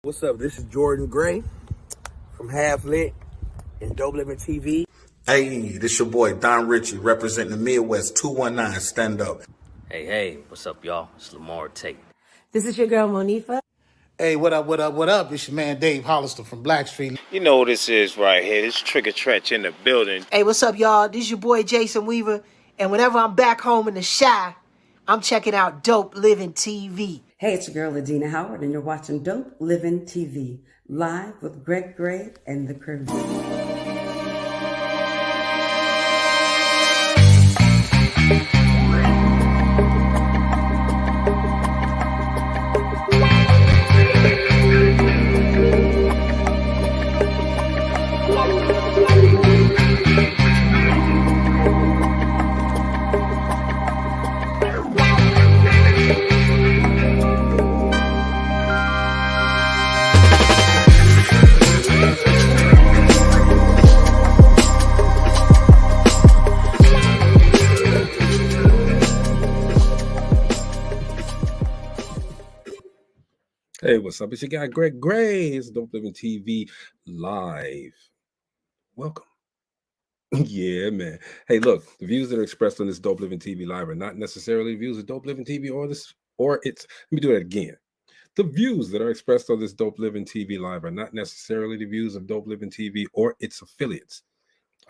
What's up? This is Jordan Gray from Half Lit and DopelivenTV. Hey, this your boy Don Ritchie representing the Midwest 219 Stand Up. Hey, what's up, y'all? It's Lamar Tate. This is your girl, Monifa. Hey, what up? It's your man Dave Hollister from Blackstreet. You know what this is right here. This Trigger Tretch in the building. Hey, what's up, y'all? This is your boy Jason Weaver. And whenever I'm back home in the Chi, I'm checking out Dope Living TV. Hey, it's your girl, Adina Howard, and you're watching Dope Living TV, live with Greg Gray and the crew. Hey, what's up? It's your guy, Greg Gray. It's Dope Living TV live. Welcome. Yeah, man. Hey, look, the views that are expressed on this Dope Living TV live are not necessarily views of Dope Living TV let me do that again. The views that are expressed on this Dope Living TV live are not necessarily the views of Dope Living TV or its affiliates.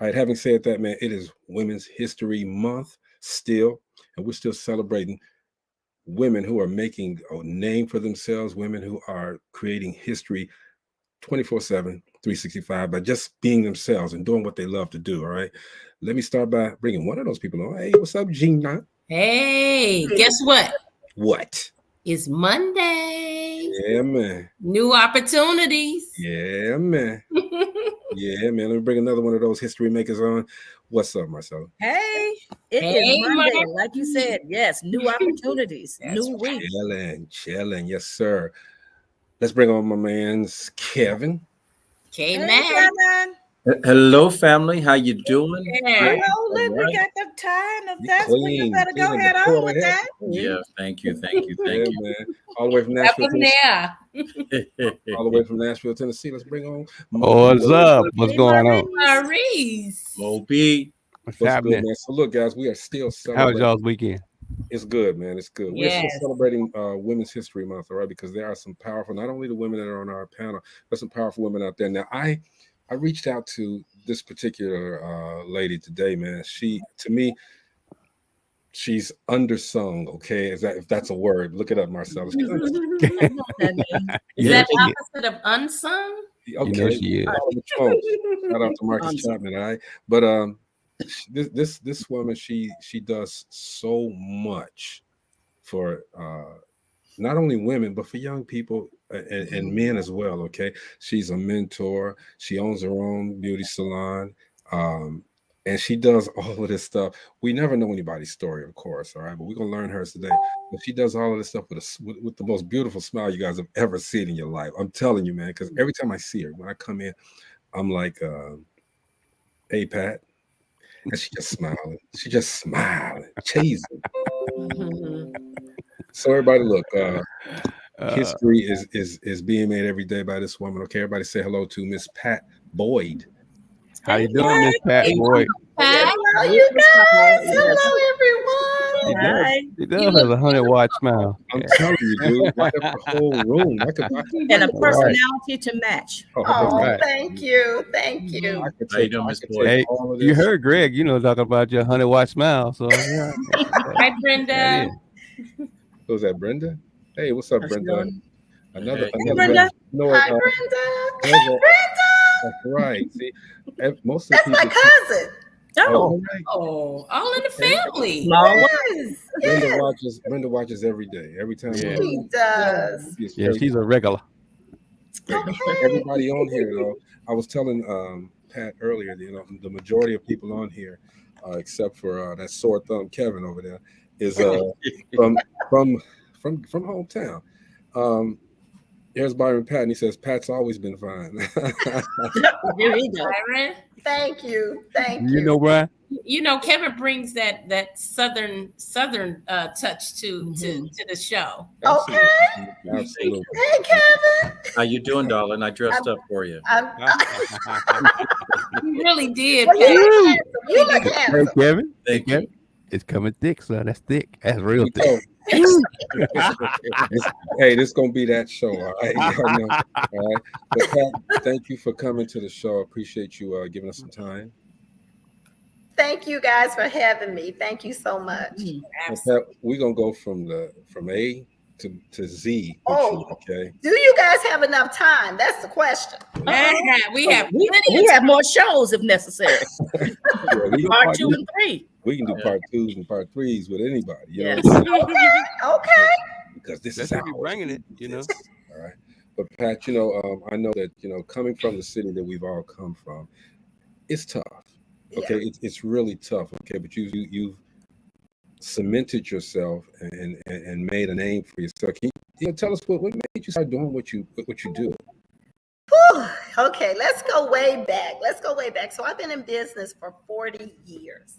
All right, having said that, man, it is Women's History Month still, and we're still celebrating women who are making a name for themselves, women who are creating history 24/7, 365 by just being themselves and doing what they love to do. All right. Let me start by bringing one of those people on. Hey, what's up, Gina? Hey, guess what? What? It's Monday. Yeah, man. New opportunities. Yeah, man. Yeah, man. Let me bring another one of those history makers on. What's up, Marcella? Hey, it is Monday. Like you said, yes, new opportunities, new week. Chilling. Yes, sir. Let's bring on my man's Kevin. K-Man. Hello, family. How you doing? Yeah. Hello, look, we got the time. If that's when you better go ahead on with that. Yeah, thank you. Man. All the way from Nashville, Tennessee. All the way from Nashville, Tennessee. Let's bring on. What's up? What's going on? Maurice. Moby. What's Good, happening? man? So look, guys, we are still How was celebrating. y'all's weekend? It's good, man. It's good. We're still celebrating Women's History Month, all right? Because there are some powerful, not only the women that are on our panel, but some powerful women out there. Now, I reached out to this particular lady today, man. To me, she's undersung, okay? If that's a word, look it up, Marcella. Is that opposite of unsung? Okay. You know she is. Shout out to Marcus Chapman, all right? But this woman, she does so much for not only women, but for young people and men as well, okay? She's a mentor. She owns her own beauty salon, and she does all of this stuff. We never know anybody's story, of course, all right? But we're going to learn hers today. But she does all of this stuff with the most beautiful smile you guys have ever seen in your life. I'm telling you, man, because every time I see her, when I come in, I'm like, hey, Pat. And she just smiling, cheesing. So everybody, look, history is being made every day by this woman. Okay, everybody say hello to Miss Pat Boyd. How you doing, Miss Pat Boyd? Hello, you guys. Hello, everyone. She does have a 100-watt smile. I'm telling you, dude, light up the whole room. And a personality to match. Right. Thank you. How you doing, Miss Boyd? Hey, you heard Greg, talking about your 100-watt smile. So yeah. Hi, Brenda. Was that Brenda? Hey, what's up, Brenda? Another Brenda. Hi, Brenda. That's right. See, most of the people. That's my cousin. Oh, all in the family. Yes. Brenda watches every day, every time. Yeah. She does. Yeah, she's a regular. Everybody on here, though. I was telling Pat earlier, the majority of people on here, except for that sore thumb Kevin over there, is from hometown. Here's Byron Patton. He says Pat's always been fine. There you go. Byron. Thank you. You know, Brian? You know, Kevin brings that southern touch to the show. Okay. Absolutely. Hey, Kevin. How you doing, darling? I dressed up for you. You really did. Well, Pat. you look Hey, handsome. Kevin. Hey, Thank you. Kevin. It's coming thick, son. That's thick. That's real thick. Hey, this is gonna be that show, all right? Y'all know, all right. But Pat, thank you for coming to the show. I appreciate you giving us some time. Thank you guys for having me. Thank you so much. Well, Pat, we're gonna go from A to Z. Oh, you, okay. Do you guys have enough time? That's the question. We have We have more shows if necessary. Yeah, we Part 2 and 3. We can do part 2s and part 3s with anybody. You know Yes. what I'm saying? Okay. Because this That's is how you bringing it, you know. All right. But Pat, you know, I know that, you know, coming from the city that we've all come from, it's tough. Okay, it's really tough. Okay, but you've cemented yourself and made a name for yourself. Can you know, tell us what made you start doing what you do? Whew. Okay, let's go way back. So I've been in business for 40 years.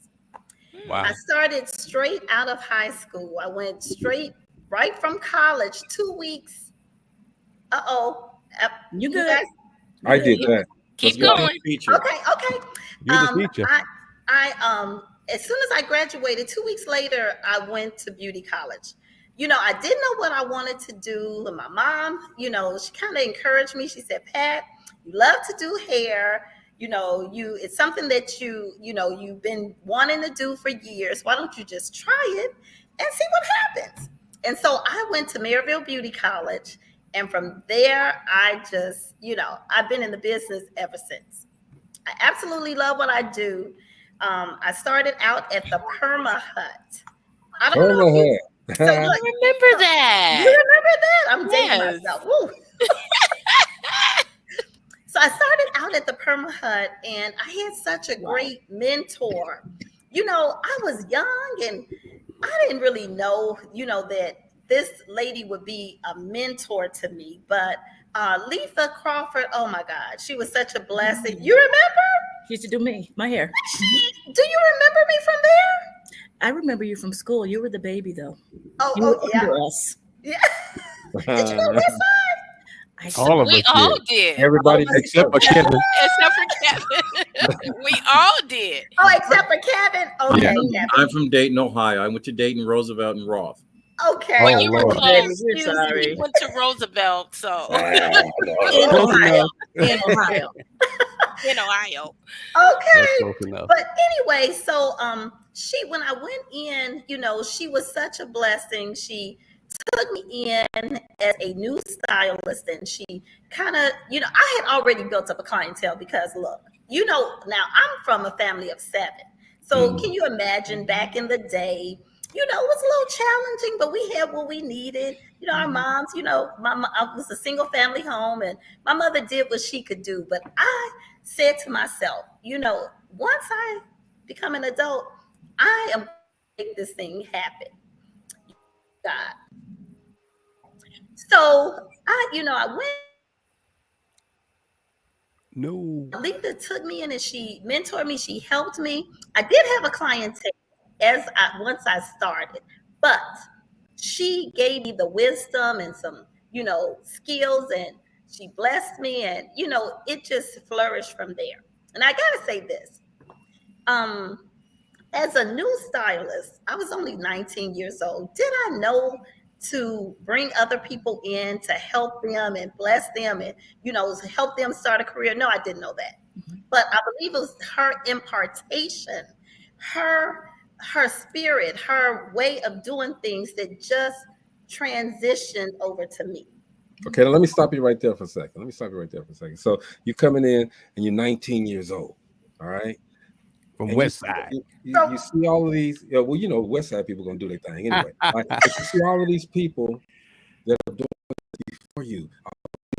Wow. I started straight out of high school. I went straight right from college, 2 weeks. You good? guys? I did that. Keep going. Okay. You're the teacher. I as soon as I graduated, 2 weeks later, I went to beauty college. You know, I didn't know what I wanted to do. And my mom, you know, she kind of encouraged me. She said, Pat, you love to do hair. You know, it's something that you've been wanting to do for years. Why don't you just try it and see what happens? And so I went to Maryville Beauty College. And from there, I just, I've been in the business ever since. I absolutely love what I do. I started out at the Perma Hut. I don't know if you I remember that. You remember that? I'm dating myself. Woo. So I started out at the Perma Hut, and I had such a great mentor. You know, I was young, and I didn't really know, that this lady would be a mentor to me. But Letha Crawford, oh my God, she was such a blessing. You remember? She used to do my hair. Do you remember me from there? I remember you from school. You were the baby, though. Oh, yeah. Us. Yeah. Did you go West Side? All of us We all did. Everybody except for Kevin. Except for Kevin. We all did. Oh, except for Kevin. Okay. Yeah. Kevin. I'm from Dayton, Ohio. I went to Dayton, Roosevelt, and Roth. Okay. Well, you were Lord. close. We're sorry. You went to Roosevelt, so In Ohio. In Ohio. in Ohio. Okay. Close enough. But anyway, so when I went in, she was such a blessing. She took me in as a new stylist, and she kind of, I had already built up a clientele because look, now I'm from a family of 7. So can you imagine back in the day, it was a little challenging, but we had what we needed. Our moms, I was a single family home, and my mother did what she could do. But I said to myself, once I become an adult, I am going to make this thing happen. God. So I went. No. Letha took me in and she mentored me. She helped me. I did have a clientele once I started, but she gave me the wisdom and some, skills, and she blessed me, and it just flourished from there. And I gotta say this, as a new stylist, I was only 19 years old. Did I know to bring other people in to help them and bless them and, help them start a career? No, I didn't know that. But I believe it was her impartation, her spirit, her way of doing things that just transitioned over to me. Okay, now let me stop you right there for a second. So you're coming in and you're 19 years old, all right? From West Side. You see all of these, West Side people going to do their thing anyway. You see all of these people that are doing it before you, all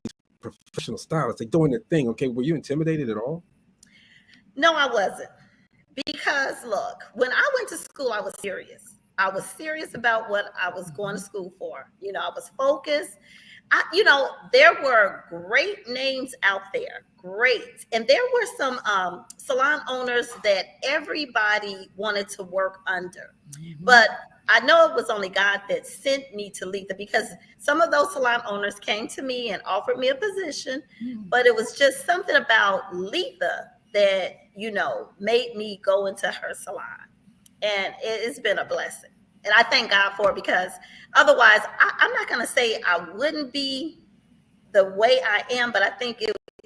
these professional stylists, they're doing their thing. Okay, were you intimidated at all? No, I wasn't. Because look, when I went to school, I was serious. I was serious about what I was going to school for. I was focused. there were great names out there, great. And there were some salon owners that everybody wanted to work under. But I know it was only God that sent me to Letha, because some of those salon owners came to me and offered me a position, but it was just something about Letha that, made me go into her salon. And it's been a blessing. And I thank God for it, because otherwise, I'm not going to say I wouldn't be the way I am, but I think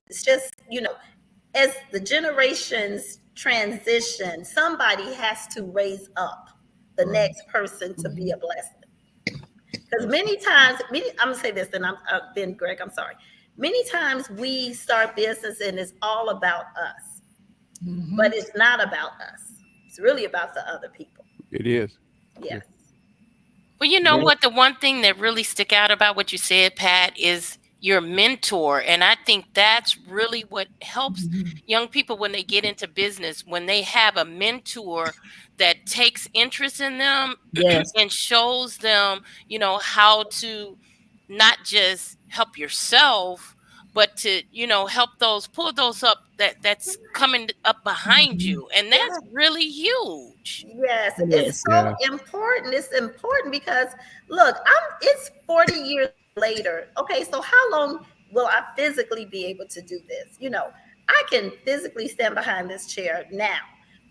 it's just, as the generations transition, somebody has to raise up the next person to be a blessing. Because many times, I'm going to say this, and then Greg, I'm sorry. Many times we start business and it's all about us, but it's not about us. It's really about the other people. It is. Yes. Well, you know what? The one thing that really stick out about what you said, Pat, is your mentor. And I think that's really what helps young people when they get into business, when they have a mentor that takes interest in them and shows them, how to not just help yourself, but to, help pull those up that's coming up behind you. And that's really huge. Yes, it's so important. It's important because look, it's 40 years later. Okay, so how long will I physically be able to do this? I can physically stand behind this chair now,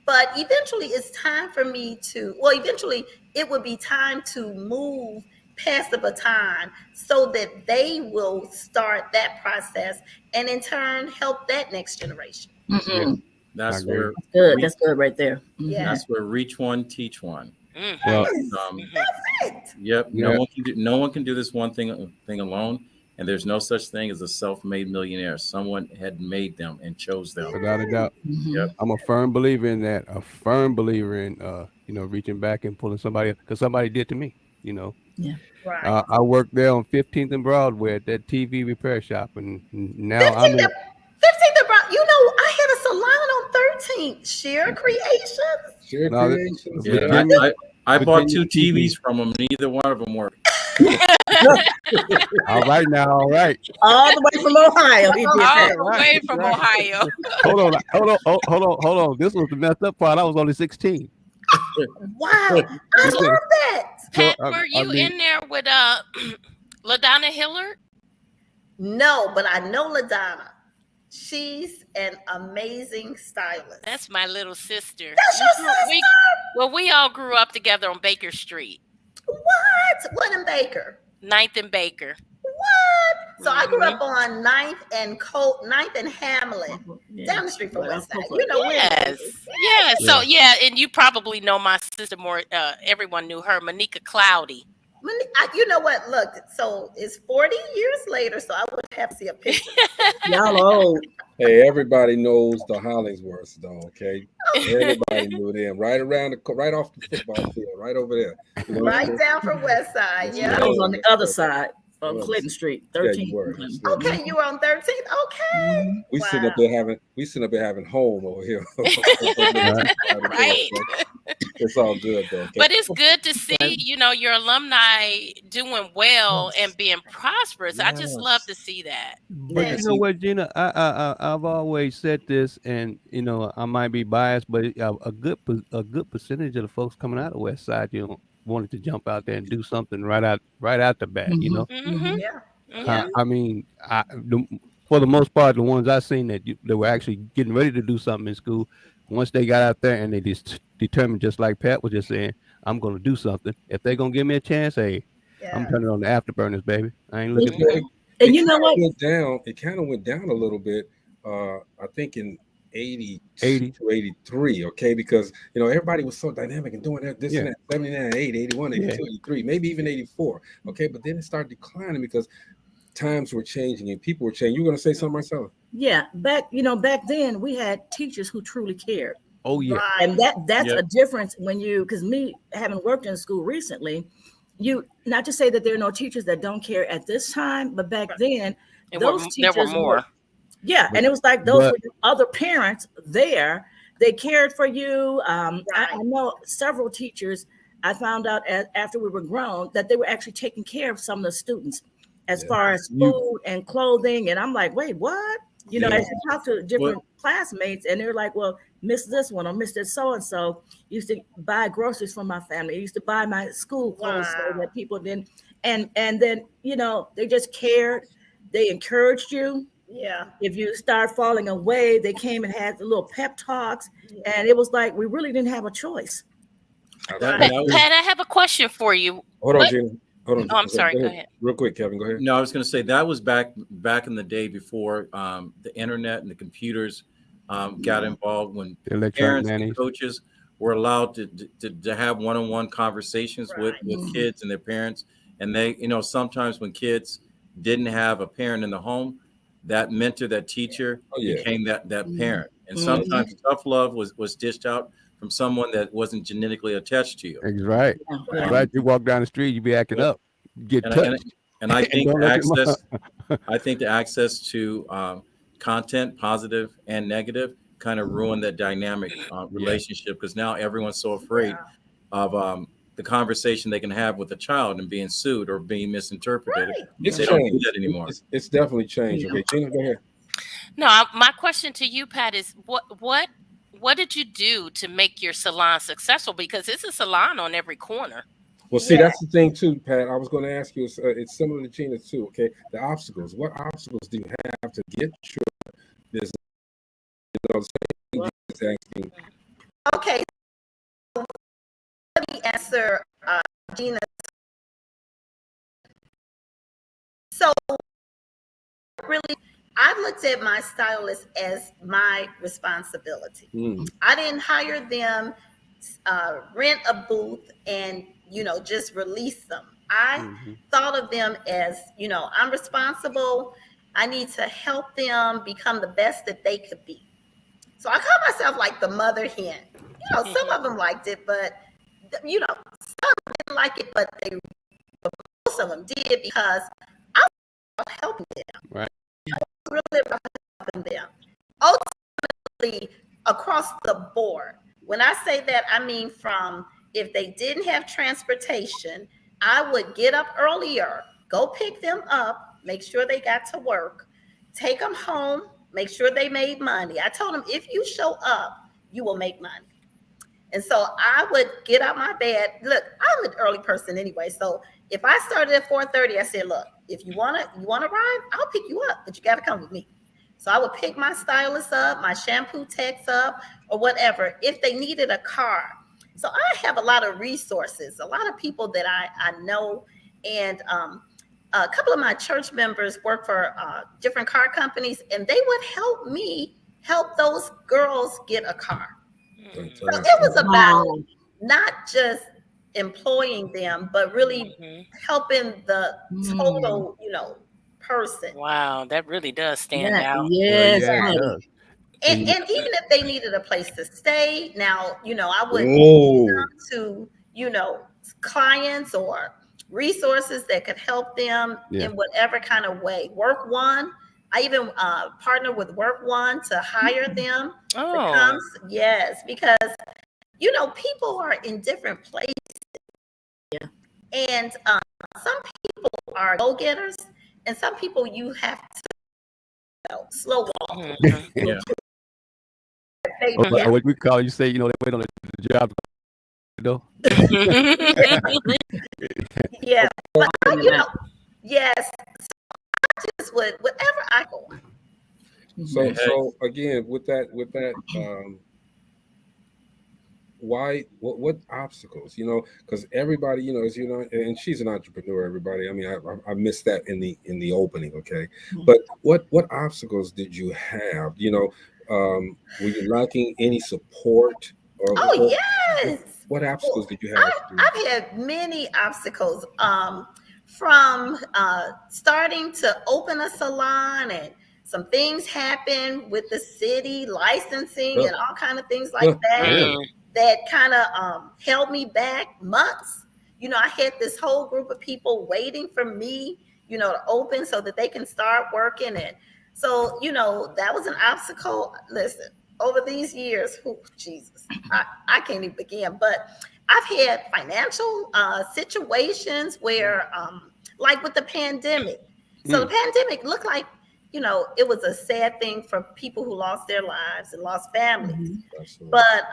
but eventually it's time for me eventually it would be time to move past the baton so that they will start that process and in turn help that next generation. That's where good. That's good right there. That's where reach one, teach one. Well, that's it. Yep. No one can do this one thing alone. And there's no such thing as a self-made millionaire. Someone had made them and chose them. Without a doubt. Yep. I'm a firm believer in that. A firm believer in reaching back and pulling somebody up, because somebody did to me. Yeah. Right. I worked there on 15th and Broadway at that TV repair shop, and now 15th and Broadway. I had a salon on 13th. Share Creations. Yeah, I bought 2 TVs from them. Neither one of them worked. All right. All the way from Ohio. He did that. All the way from Ohio. Hold on. This was the messed up part. I was only 16. Wow, I love that. Pat, were you in there with LaDonna Hillard? No, but I know LaDonna. She's an amazing stylist. That's my little sister. That's your sister? We all grew up together on Baker Street. What in Baker? 9th and Baker. What? So I grew up on 9th and Hamlin, down the street from Westside. Yes. Yeah. So and you probably know my sister more. Everyone knew her, Monica Cloudy. You know what? Look, so it's 40 years later, so I would have to see a picture. Y'all old. Hey, everybody knows the Hollingsworths, though. Okay, everybody knew them. Right off the football field, right over there. Right down from West Side. Yeah, I was on the other side on Clinton Street, 13th. Yeah, okay, you were on 13th. Okay. We sit up there having home over here. Right. It's all good though. Okay? But it's good to see, your alumni doing well and being prosperous. I just love to see that. But you know what, Gina? I've always said this, and I might be biased, but a good percentage of the folks coming out of West Side, wanted to jump out there and do something right out the bat. I mean, for the most part, the ones I've seen that were actually getting ready to do something in school, once they got out there and they just determined, just like Pat was just saying, I'm going to do something. If they're going to give me a chance, hey, I'm turning on the afterburners, baby. I ain't looking back. And you know what? It kind of went down a little bit, I think in 80 to 83, okay? Because, everybody was so dynamic and doing this and that, 79, 80, 81, 82, 83, maybe even 84, okay? But then it started declining because times were changing and people were changing. You were going to say something, Marcella? Yeah, back then we had teachers who truly cared. Oh yeah, and that's a difference when because me having worked in school recently, not to say that there are no teachers that don't care at this time, but back then those teachers there were more. And it was like those were other parents there. They cared for you. I know several teachers. I found out after we were grown that they were actually taking care of some of the students. as far as food and clothing. And I'm like, wait, what? You know, as you talk to different classmates, and they're like, well, miss this one or miss that so-and-so used to buy groceries from my family. I used to buy my school clothes so that people didn't. And then, you know, they just cared. They encouraged you. Yeah. If you start falling away, they came and had the little pep talks. And it was like, we really didn't have a choice. Pat, I have a question for you. Hold on, Gina. Hold on. Oh, I'm sorry. Go ahead. Real quick, Kevin. Go ahead. No, I was going to say that was back in the day before the internet and the computers got involved, when parents and coaches were allowed to have one-on-one conversations with kids and their parents. And they, you know, sometimes when kids didn't have a parent in the home, that mentor, that teacher became that parent. And sometimes tough love was dished out from someone that wasn't genetically attached to you. That's right. Right. You walk down the street, you be acting up. Get touched. And I think the access to content, positive and negative, kind of ruined that dynamic relationship, because now everyone's so afraid of the conversation they can have with a child and being sued or being misinterpreted. It's they don't do that anymore. It's definitely changed. Okay, Gina, go ahead. No, my question to you, Pat, is what did you do to make your salon successful? Because it's a salon on every corner. Well, see, that's the thing too, Pat. I was going to ask you. It's similar to Gina too. Okay, the obstacles. What obstacles do you have to get your business? You know, the same thing asking. Okay, so let me answer Gina. So really, I looked at my stylist as my responsibility. I didn't hire them, rent a booth, and just release them. I thought of them as, I'm responsible. I need to help them become the best that they could be. So I call myself like the mother hen. Some of them liked it, but some didn't like it, but most of them did, because I was helping them. Right. I was really about helping them. Ultimately, across the board. When I say that, I mean from, if they didn't have transportation, I would get up earlier, go pick them up, make sure they got to work, take them home, make sure they made money. I told them, if you show up, you will make money. And so I would get out my bed. Look, I'm an early person anyway. So if I started at 4:30, I said, look, if you wanna ride, I'll pick you up, but you gotta come with me. So I would pick my stylist up, my shampoo techs up, or whatever, if they needed a car. So I have a lot of resources, a lot of people that I know, and a couple of my church members work for different car companies, and they would help me help those girls get a car. So it was about not just employing them, but really helping the total, person. Wow, that really does stand out. Yes. And even if they needed a place to stay, now, I would come to, clients or resources that could help them in whatever kind of way. Work One, I even partner with Work One to hire them to come. Yes, because, people are in different places. Yeah. And some people are go-getters, and some people you have to slow walk. What we call, you say, they wait on the job. Yeah, but yes, I just would, whatever I go. So again, with that, why? What obstacles? Because everybody, as and she's an entrepreneur. Everybody. I mean, I missed that in the opening. Okay, but what obstacles did you have? Were you lacking any support? Yes. What obstacles did you have? I've had many obstacles. From starting to open a salon, and some things happen with the city licensing and all kind of things like that kind of held me back months. I had this whole group of people waiting for me, to open so that they can start working. And so, that was an obstacle. Listen, over these years, Jesus, I can't even begin, but I've had financial situations where, like with the pandemic, So the pandemic looked like, it was a sad thing for people who lost their lives and lost families. But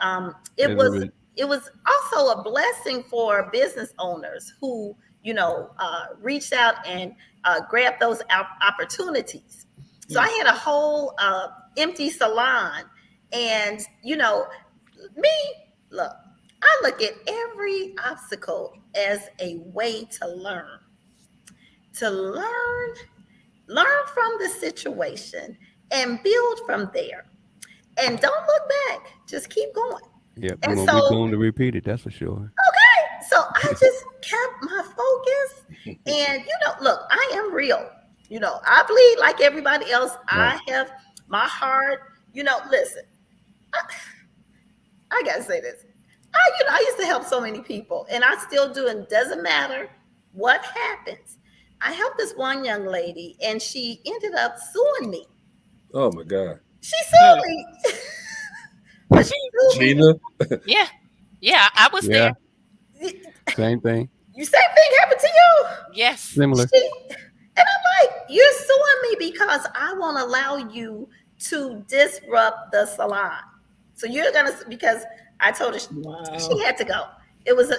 it was also a blessing for business owners who, reached out and grabbed those opportunities. So I had a whole empty salon, and I look at every obstacle as a way to learn from the situation and build from there, and don't look back, just keep going. Yeah, and we're so going to repeat it, that's for sure. okay, so I just kept my focus, and look, I am real. I bleed like everybody else. Right. I have my heart. Listen, I gotta say this. I used to help so many people, and I still do. And doesn't matter what happens. I helped this one young lady, and she ended up suing me. Oh my God. She sued me. But she sued Gina? me. Yeah, I was there. Same thing. Same thing happened to you? Yes. Similar. And I'm like, you're suing me because I won't allow you to disrupt the salon. So you're because I told her she had to go.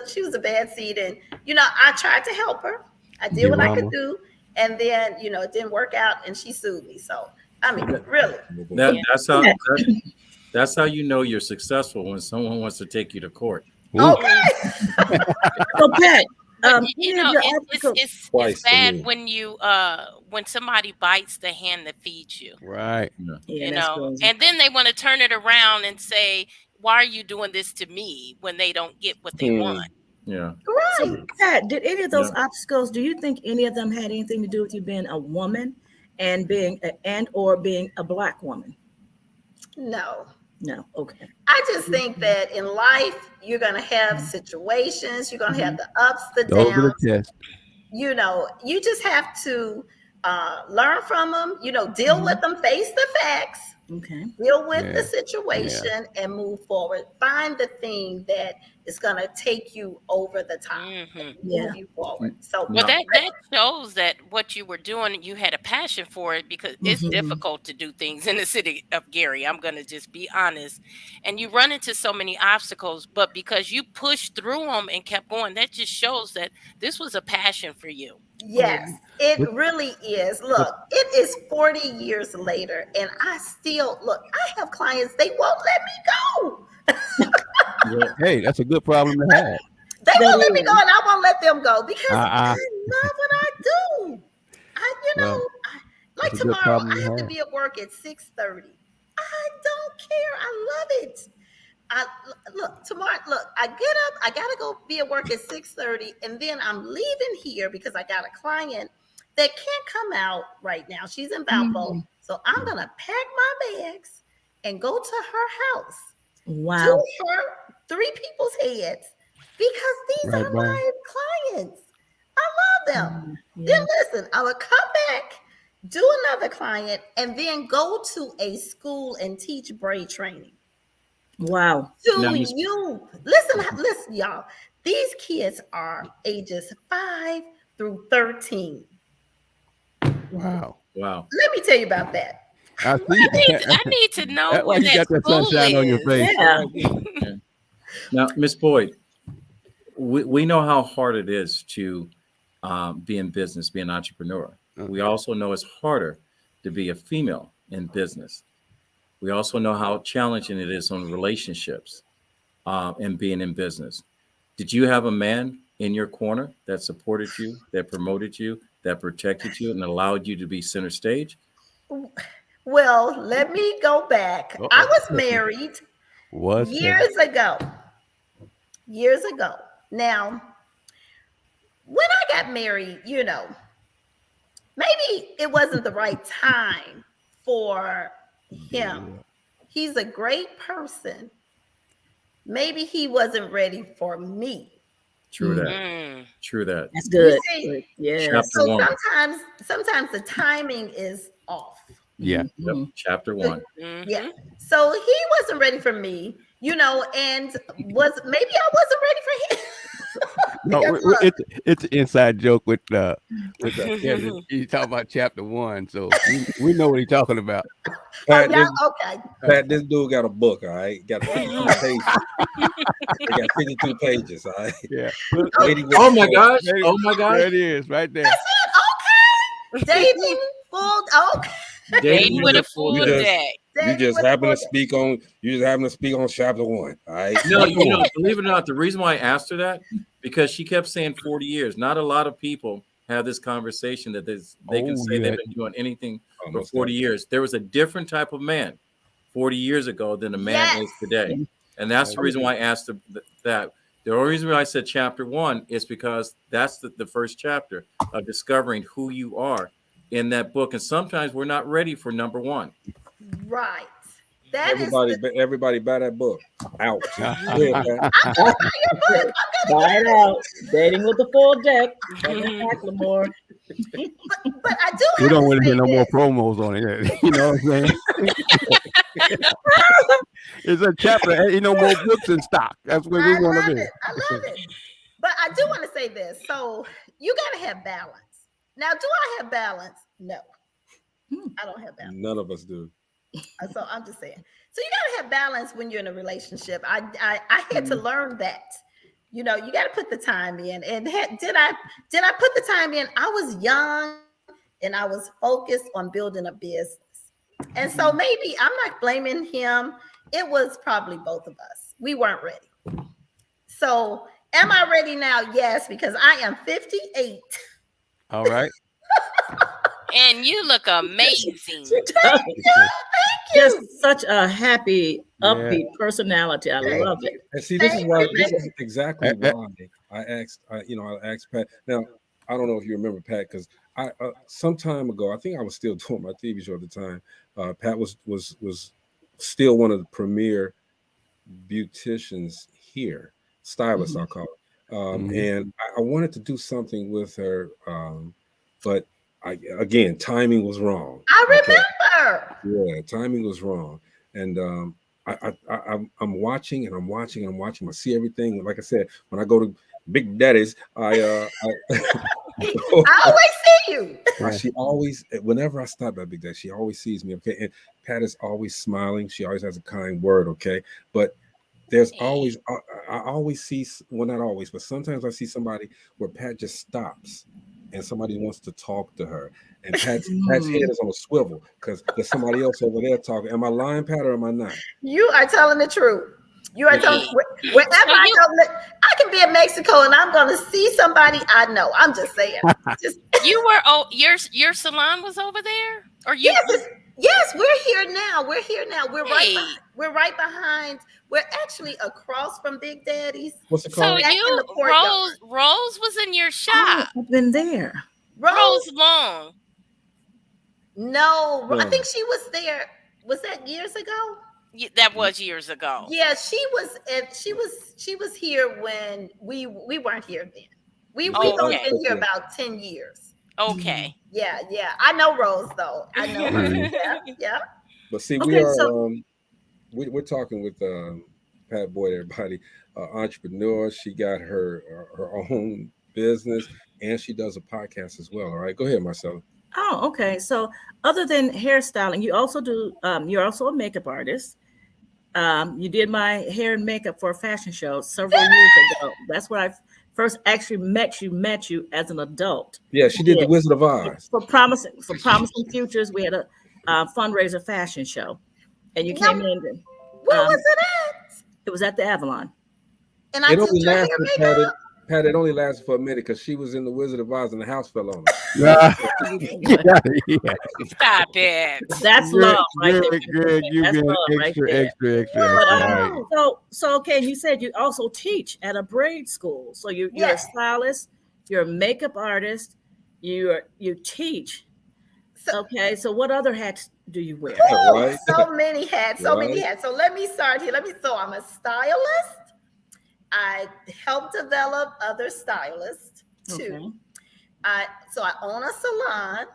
She was a bad seed, and I tried to help her. I did what I could do, and then it didn't work out, and she sued me. So I mean, really, that's how you know you're successful, when someone wants to take you to court. Okay. So Pat, it's bad when somebody bites the hand that feeds you. Right. And then they want to turn it around and say, why are you doing this to me, when they don't get what they want? Yeah. Right. So, Pat, did any of those obstacles, do you think any of them had anything to do with you being a woman and being a Black woman? No. Okay. I just think that in life, you're going to have situations, you're going to have the ups, the Those downs. are the tests. You just have to learn from them, deal with them, face the facts. Okay. Deal with the situation and move forward. Find the thing that is going to take you over the top and move you forward. So, that shows that what you were doing, you had a passion for it, because it's difficult to do things in the city of Gary. I'm going to just be honest. And you run into so many obstacles, but because you pushed through them and kept going, that just shows that this was a passion for you. Yes, it really is. Look, it is 40 years later, and I still I have clients, they won't let me go. Hey, that's a good problem to have. They won't let me go, and I won't let them go because I love what I do. Like tomorrow, I have to be at work at 6:30. I don't care. I love it. Tomorrow, I get up, I gotta go be at work at 6:30, and then I'm leaving here because I got a client that can't come out right now. She's in Valpo. So I'm gonna pack my bags and go to her house. Wow. To her 3 people's heads, because these are my clients. I love them. Then listen, I would come back, do another client, and then go to a school and teach braid training. Wow. Listen, y'all. These kids are ages 5 through 13. Wow. Let me tell you about that. I need to know That's why where you got that school sunshine on your face. Yeah. Now, Miss Boyd, we know how hard it is to be in business, be an entrepreneur. We also know it's harder to be a female in business. We also know how challenging it is on relationships and being in business. Did you have a man in your corner that supported you, that promoted you, that protected you, and allowed you to be center stage? Well, let me go back. I was married years ago. Now, when I got married, maybe it wasn't the right time for him. He's a great person. Maybe he wasn't ready for me. True that. That's good. Yeah. So sometimes the timing is off. Yeah. Yep. Chapter 1. Yeah. So he wasn't ready for me, and maybe I wasn't ready for him. No, it's an inside joke with Kevin. He's talking about chapter 1, so we know what he's talking about. Pat, okay. Pat, this dude got a book, all right? Got 52 pages. They got 52 pages, all right? Yeah. Oh my gosh. Oh my gosh. There it is, right there. Okay. Dating full. Okay. Dating with a full deck. You just happen to speak on chapter 1, all right? No, believe it or not, the reason why I asked her that, because she kept saying 40 years. Not a lot of people have this conversation that they can say they've been doing anything for 40 years. There was a different type of man 40 years ago than a man is today. And that's the reason why I asked that. The only reason why I said chapter 1 is because that's the first chapter of discovering who you are in that book. And sometimes we're not ready for number 1. Right. Everybody buy that book. Out. Buy it out. Dating with the full deck. Lamore. But I do. We don't want to hear no more promos on it. You know what I'm saying? It's a chapter. Ain't no more books in stock. That's what we want to be. I love it. But I do want to say this. So you got to have balance. Now, do I have balance? No. I don't have balance. None of us do. So I'm just saying. So you got to have balance when you're in a relationship. I had to learn that. You know, you got to put the time in. And did I put the time in? I was young and I was focused on building a business. And so maybe I'm not blaming him. It was probably both of us. We weren't ready. So am I ready now? Yes, because I am 58. All right. And you look amazing. Thank you. Just such a happy, upbeat personality. I love it. And see, this is exactly why I asked Pat. Now, I don't know if you remember Pat, because I some time ago, I think I was still doing my TV show at the time. Pat was still one of the premier beauticians here, stylist, I'll call it. And I wanted to do something with her, but again, timing was wrong. I remember. Yeah, timing was wrong. And I'm watching and I'm watching and I'm watching. I see everything. Like I said, when I go to Big Daddy's, I always see you. She always, whenever I stop at Big Daddy, she always sees me. Okay, and Pat is always smiling. She always has a kind word. Okay, but there's always, I always see, well, not always, but sometimes I see somebody where Pat just stops and somebody wants to talk to her, and Pat's head is on a swivel because there's somebody else over there talking. Am I lying, Pat, or am I not? You are telling the truth. You are telling. Wherever I go, I can be in Mexico and I'm going to see somebody I know. I'm just saying. You were your salon was over there, or you? Yes, we're here now. We're here now. We're right behind. We're actually across from Big Daddy's. What's it called? So Rose was in your shop. I've been there. Rose Long. No, I think she was there. Was that years ago? Yeah, that was years ago. Yeah, she was here when we weren't here then. We've only been here about 10 years. Okay. Yeah. I know Rose though. I know her. Yeah. But see, we're talking with Pat Boyd, everybody, entrepreneur. She got her own business and she does a podcast as well. All right, go ahead, Marcella. Oh, okay. So other than hairstyling, you also do. You're also a makeup artist. You did my hair and makeup for a fashion show several years ago. That's where I first actually met you as an adult. Yeah, she did the Wizard of Oz. For Promising Futures, we had a fundraiser fashion show, and you came in. Where was it at? It was at the Avalon. And I did your hair makeup. Pat, it only lasted for a minute because she was in the Wizard of Oz and the house fell on her. Stop it. That's love, right there. Greg, you've been extra. So okay, you said you also teach at a braid school. So you're a stylist, you're a makeup artist, you teach. Okay, so what other hats do you wear? Right. So many hats. So let me start here. So I'm a stylist. I help develop other stylists too. Okay. So I own a salon.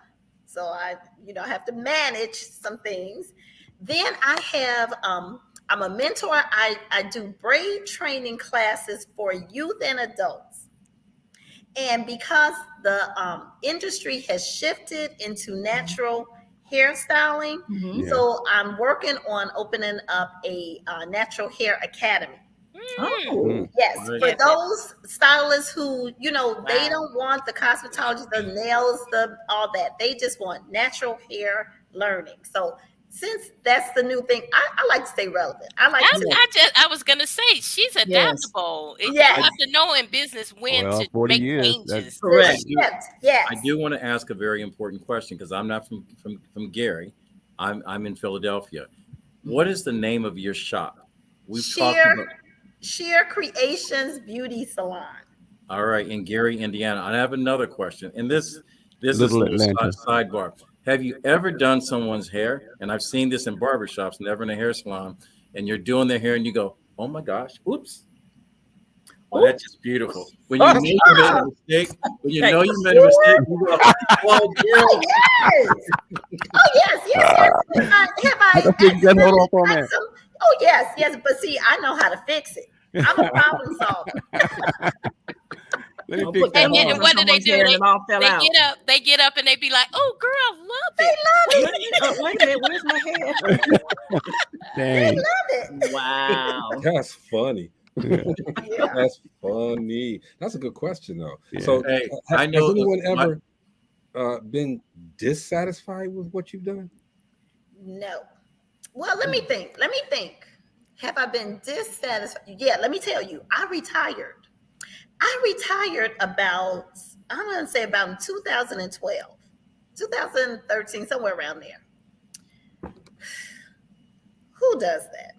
So I have to manage some things. Then I have, I'm a mentor. I do braid training classes for youth and adults. And because the industry has shifted into natural hairstyling, so I'm working on opening up a natural hair academy. Oh, Yes, for yes. those stylists who, you know, they Wow. don't want the cosmetology, the nails, the all that. They just want natural hair learning. So since that's the new thing, I like to stay relevant. I like to. I was gonna say she's Yes. adaptable. You Yes. have to know in business when Well, to 40 make years. changes. Correct. Yes. I do want to ask a very important question because I'm not from Gary. I'm in Philadelphia. What is the name of your shop? We've talked about. Sheer Creations Beauty Salon. All right, in Gary, Indiana. I have another question, and this is a Little little Atlanta. sidebar. Have you ever done someone's hair? And I've seen this in barbershops, never in a hair salon. And you're doing their hair, and you go, "Oh my gosh, oops! Oh, that's just beautiful." When you know you made a mistake, when you know you made a mistake, you go, "Oh, girl." Yes. Have I Hold on for a minute. Oh, yes. But see, I know how to fix it. I'm a problem solver. Let me Don't fix put that And that. on then what do they someone's do? hair and it all fell They out. get up and they be like, "Oh, girl, I love it." Oh, wait a minute, where's my hair? Dang. Love it. Wow. That's funny. Yeah. That's funny. That's a good question, though. Yeah. So, Hey, has I know anyone ever been dissatisfied with what you've done? No. Well, let me think. Have I been dissatisfied? Yeah, let me tell you. I retired about, I'm going to say about in 2012, 2013, somewhere around there. Who does that?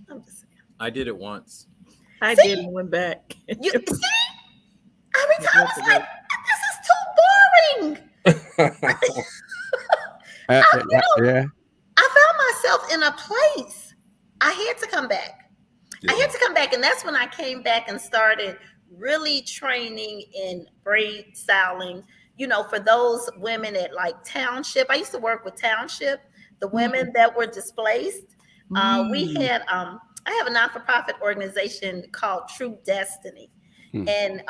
I'm just saying. I did it once. I did and went back. You see? I retired. I was like, this is too boring. Yeah. I found myself in a place. I had to come back. And that's when I came back and started really training in braid styling. You know, for those women at like Township, I used to work with Township, the women that were displaced. We had, I have a not-for-profit organization called True Destiny. And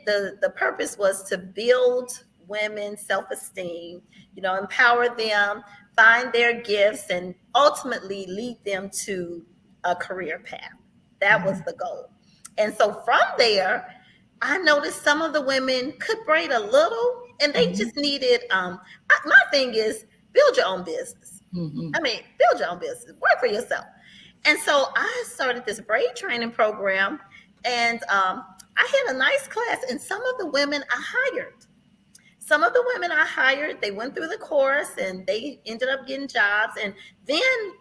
the purpose was to build women's self-esteem, you know, empower them, find their gifts, and ultimately lead them to a career path. That was the goal. And so from there, I noticed some of the women could braid a little, and they just needed, my thing is build your own business. I mean, build your own business, work for yourself. And so I started this braid training program, and I had a nice class, and some of the women I hired, they went through the course and they ended up getting jobs. And then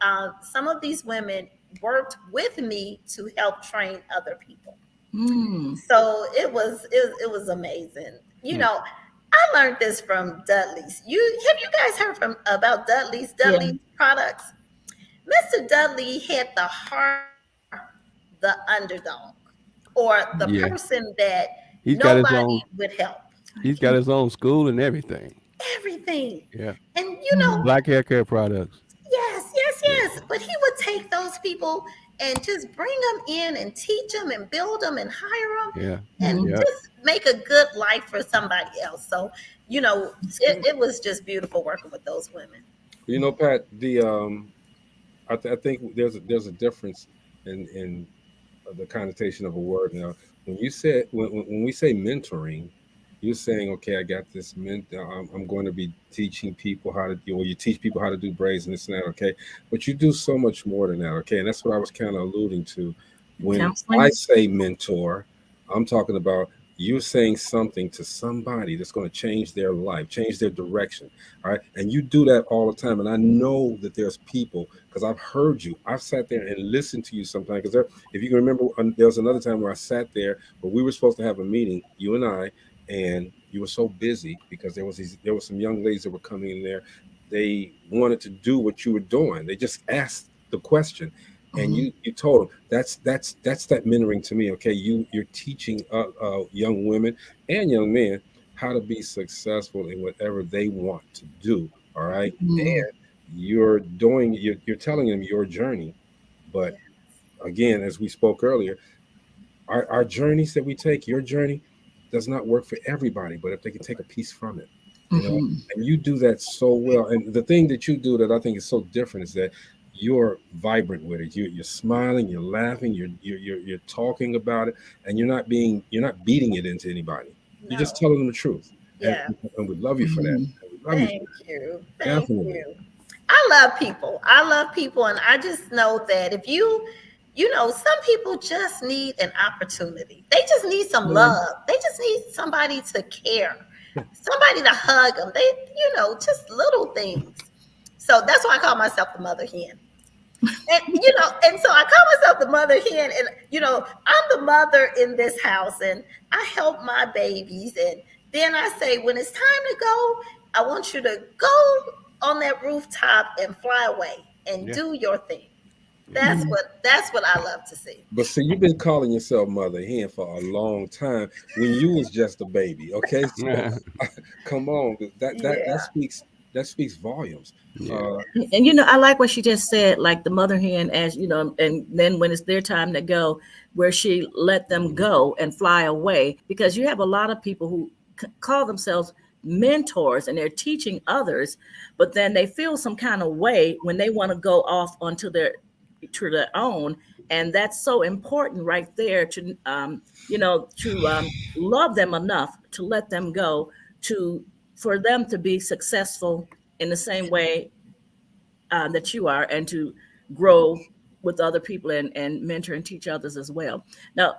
some of these women worked with me to help train other people. So it was amazing. You know, I learned this from Dudley's. Have you guys heard about Dudley's products? Mr. Dudley had the heart, the underdog, or the person that nobody would help. He's got his own school and everything. Yeah. And you know, Black hair care products. Yes. But he would take those people and just bring them in and teach them and build them and hire them and just make a good life for somebody else. So, you know, it was just beautiful working with those women. You know, Pat, I think there's a difference in the connotation of a word. Now, when you said when we say mentoring, you're saying, okay, I got this I'm going to be teaching people how to do, or you teach people how to do braids and this and that, okay? But you do so much more than that, okay? And that's what I was kind of alluding to. When I say mentor, I'm talking about you're saying something to somebody that's going to change their life, change their direction, all right? And you do that all the time. And I know that there's people, because I've heard you. I've sat there and listened to you sometimes. Because if you can remember, there was another time where I sat there, where we were supposed to have a meeting, you and I, and you were so busy because there were some young ladies that were coming in there. They wanted to do what you were doing. They just asked the question, and you told them. That's that mentoring to me. Okay, you're teaching young women and young men how to be successful in whatever they want to do. All right, and you're telling them your journey. But again, as we spoke earlier, our journeys that we take, your journey, does not work for everybody, but if they can take a piece from it, you know, and you do that so well. And the thing that you do that I think is so different is that you're vibrant with it. You're smiling, you're laughing, you're talking about it, and you're not beating it into anybody. No. You're just telling them the truth. Yeah. And we love you for that. Thank you. Definitely. You. I love people. And I just know that if you know, some people just need an opportunity. They just need some love. They just need somebody to care, somebody to hug them. They, you know, just little things. So that's why I call myself the mother hen. And, you know, and so I call myself the mother hen. And, you know, I'm the mother in this house and I help my babies. And then I say, when it's time to go, I want you to go on that rooftop and fly away and do your thing. That's what I love to see. But see, you've been calling yourself Mother Hen for a long time when you was just a baby. Okay, so, come on, that speaks volumes. And you know, I like what she just said, like the mother hen, as you know, and then when it's their time to go, where she let them go and fly away, because you have a lot of people who call themselves mentors and they're teaching others, but then they feel some kind of way when they want to go off onto their own. And that's so important right there to love them enough to let them go, for them to be successful in the same way that you are, and to grow with other people and mentor and teach others as well. Now,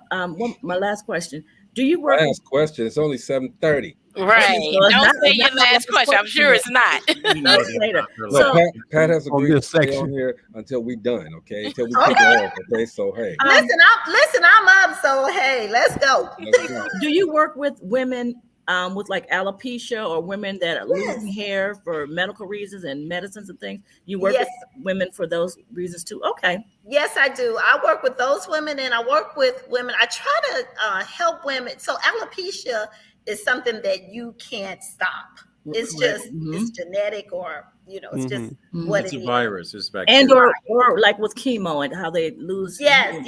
my last question: do you work? Last question. It's only 7:30. Right. Don't say your last question. I'm sure it's not. Later. So Pat has agreed to stay on here until we're done. Okay, until we kick it off. Okay, so hey. Listen, I'm up. So hey, let's go. Do you work with women with like alopecia, or women that are losing hair for medical reasons and medicines and things? You work with women for those reasons too? Okay. Yes, I do. I work with those women, and I work with women. I try to help women. So alopecia is something that you can't stop. It's just it's genetic, or you know, it's just what it's it a is. virus. It's bacteria. And or like with chemo and how they lose. Yes.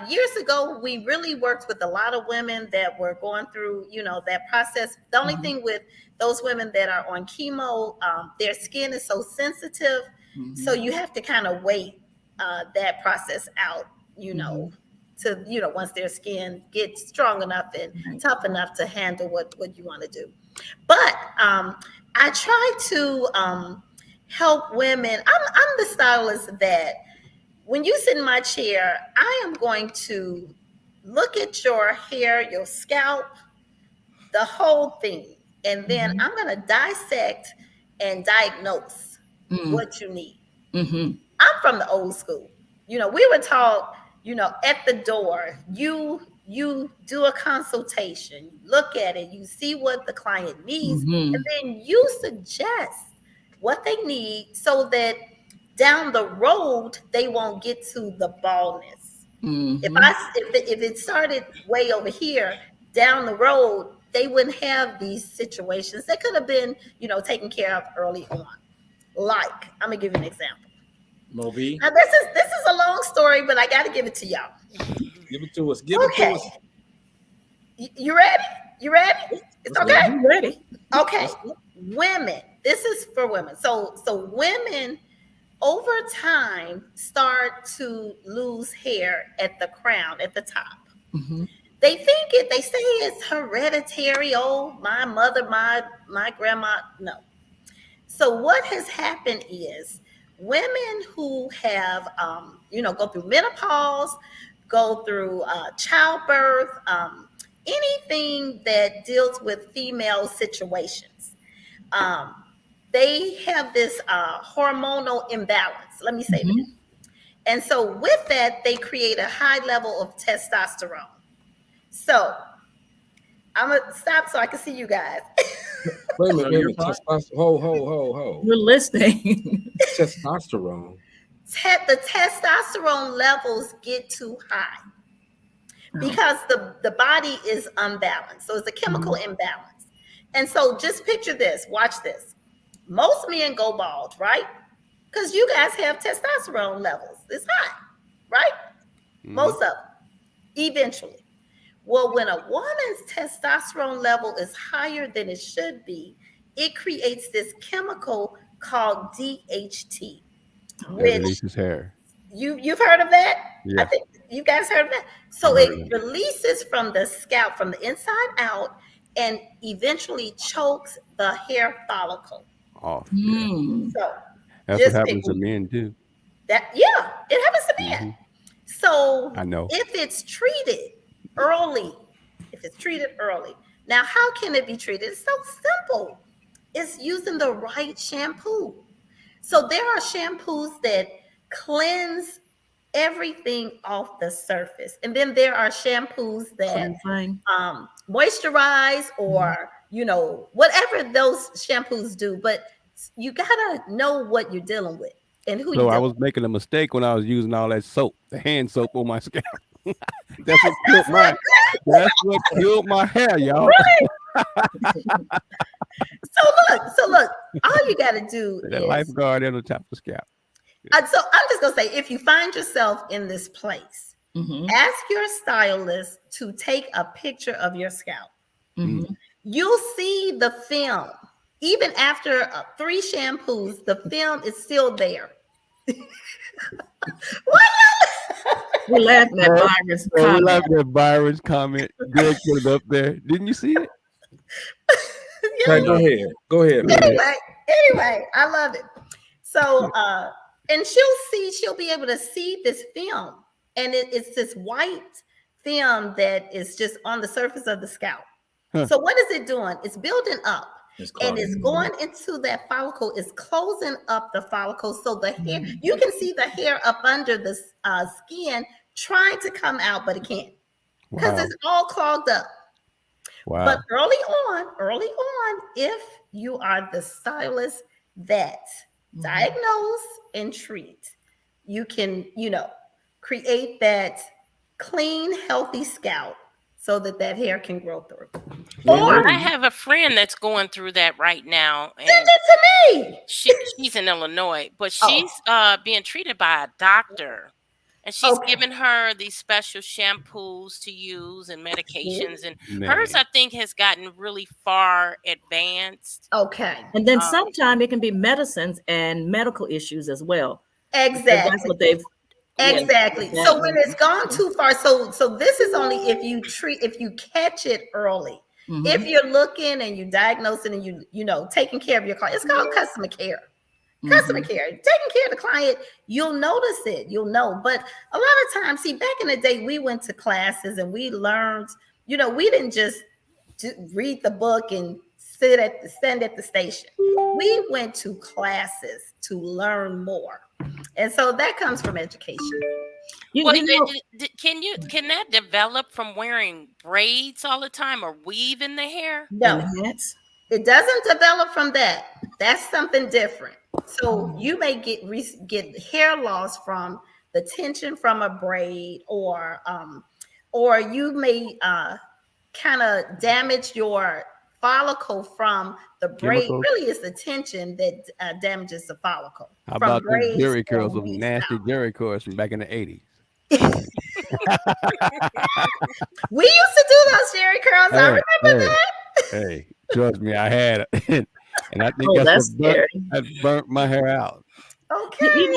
Years ago, we really worked with a lot of women that were going through, you know, that process. The only thing with those women that are on chemo, their skin is so sensitive, so you have to kind of wait that process out, you know, to, you know, once their skin gets strong enough and tough enough to handle what you want to do. But I try to help women. I'm the stylist that when you sit in my chair, I am going to look at your hair, your scalp, the whole thing. And then I'm going to dissect and diagnose what you need. I'm from the old school. You know, we were taught, you know, at the door, you do a consultation, you look at it, you see what the client needs, and then you suggest what they need so that down the road they won't get to the baldness. If it started way over here, down the road they wouldn't have these situations that could have been, you know, taken care of early on. Like, I'm gonna give you an example. Moby. Now this is a long story, but I got to give it to y'all. Give it to us. Give it to us. You ready? You ready? It's okay. You ready? Okay. Women. This is for women. So women over time start to lose hair at the crown, at the top. They think they say it's hereditary. Oh, my mother, my grandma. No. So what has happened is women who have, go through menopause, go through childbirth, anything that deals with female situations, they have this hormonal imbalance. Let me say that. And so with that, they create a high level of testosterone. So I'm going to stop so I can see you guys. Wait a minute. Ho. We're listening. Testosterone. The testosterone levels get too high because the body is unbalanced. So it's a chemical imbalance. And so just picture this. Watch this. Most men go bald, right? Because you guys have testosterone levels. It's high, right? Most of them, eventually. Well, when a woman's testosterone level is higher than it should be, it creates this chemical called DHT, That which releases hair. you've heard of that? I Yes, think you guys heard of that. I've So heard it of it. releases from the scalp, from the inside out, and eventually chokes the hair follicle. Off. Yeah. So That's what just happens to men too. that, yeah, it happens to men. Mhm. So I know. if it's treated early, now how can it be treated? It's so simple. It's using the right shampoo. So there are shampoos that cleanse everything off the surface, and then there are shampoos that moisturize, or whatever those shampoos do. But you gotta know what you're dealing with and who So you I dealing was making a mistake when I was using all that soap, the hand soap on my scalp. That's what killed my. That's what killed my hair, y'all. So look, all you got to do That is. lifeguard on the top of the scalp. So I'm just gonna say, if you find yourself in this place, ask your stylist to take a picture of your scalp. You'll see the film. Even after 3 shampoos, the film is still there. We're laughing at Byron's comment. We're laughing at Byron's comment. Greg put it up there. Didn't you see it? Right, go ahead. Anyway, I love it. So, and she'll be able to see this film, and it's this white film that is just on the surface of the scalp. So what is it doing? It's building up, and it's going into that follicle. It's closing up the follicle, so the hair, you can see the hair up under the skin trying to come out, but it can't, because it's all clogged up. Wow. But early on, if you are the stylist that diagnose and treat, you can, create that clean, healthy scalp so that hair can grow through. Or I have a friend that's going through that right now. And send it to me. She's in Illinois, but she's being treated by a doctor. And she's given her these special shampoos to use and medications. And hers, I think, has gotten really far advanced. Okay. And then sometimes it can be medicines and medical issues as well. Exactly. That's what they've. Exactly. Yeah. So when it's gone too far, so this is only if you catch it early. If you're looking and you diagnose it and you taking care of your client, it's called customer care. Customer care, taking care of the client, you'll notice it, you'll know. But a lot of times, see, back in the day, we went to classes and we learned, we didn't just read the book and stand at the station. We went to classes to learn more. And so that comes from education. Can that develop from wearing braids all the time or weave in the hair? No, it doesn't develop from that. That's something different. So you may get hair loss from the tension from a braid, or you may kind of damage your follicle from the braid. Chemicals. Really, it's the tension that damages the follicle. How about those Jerry curls, those nasty Jerry curls from back in the 80s? We used to do those Jerry curls. I remember that. Hey, trust me, I had it. And I think that burnt my hair out. Okay.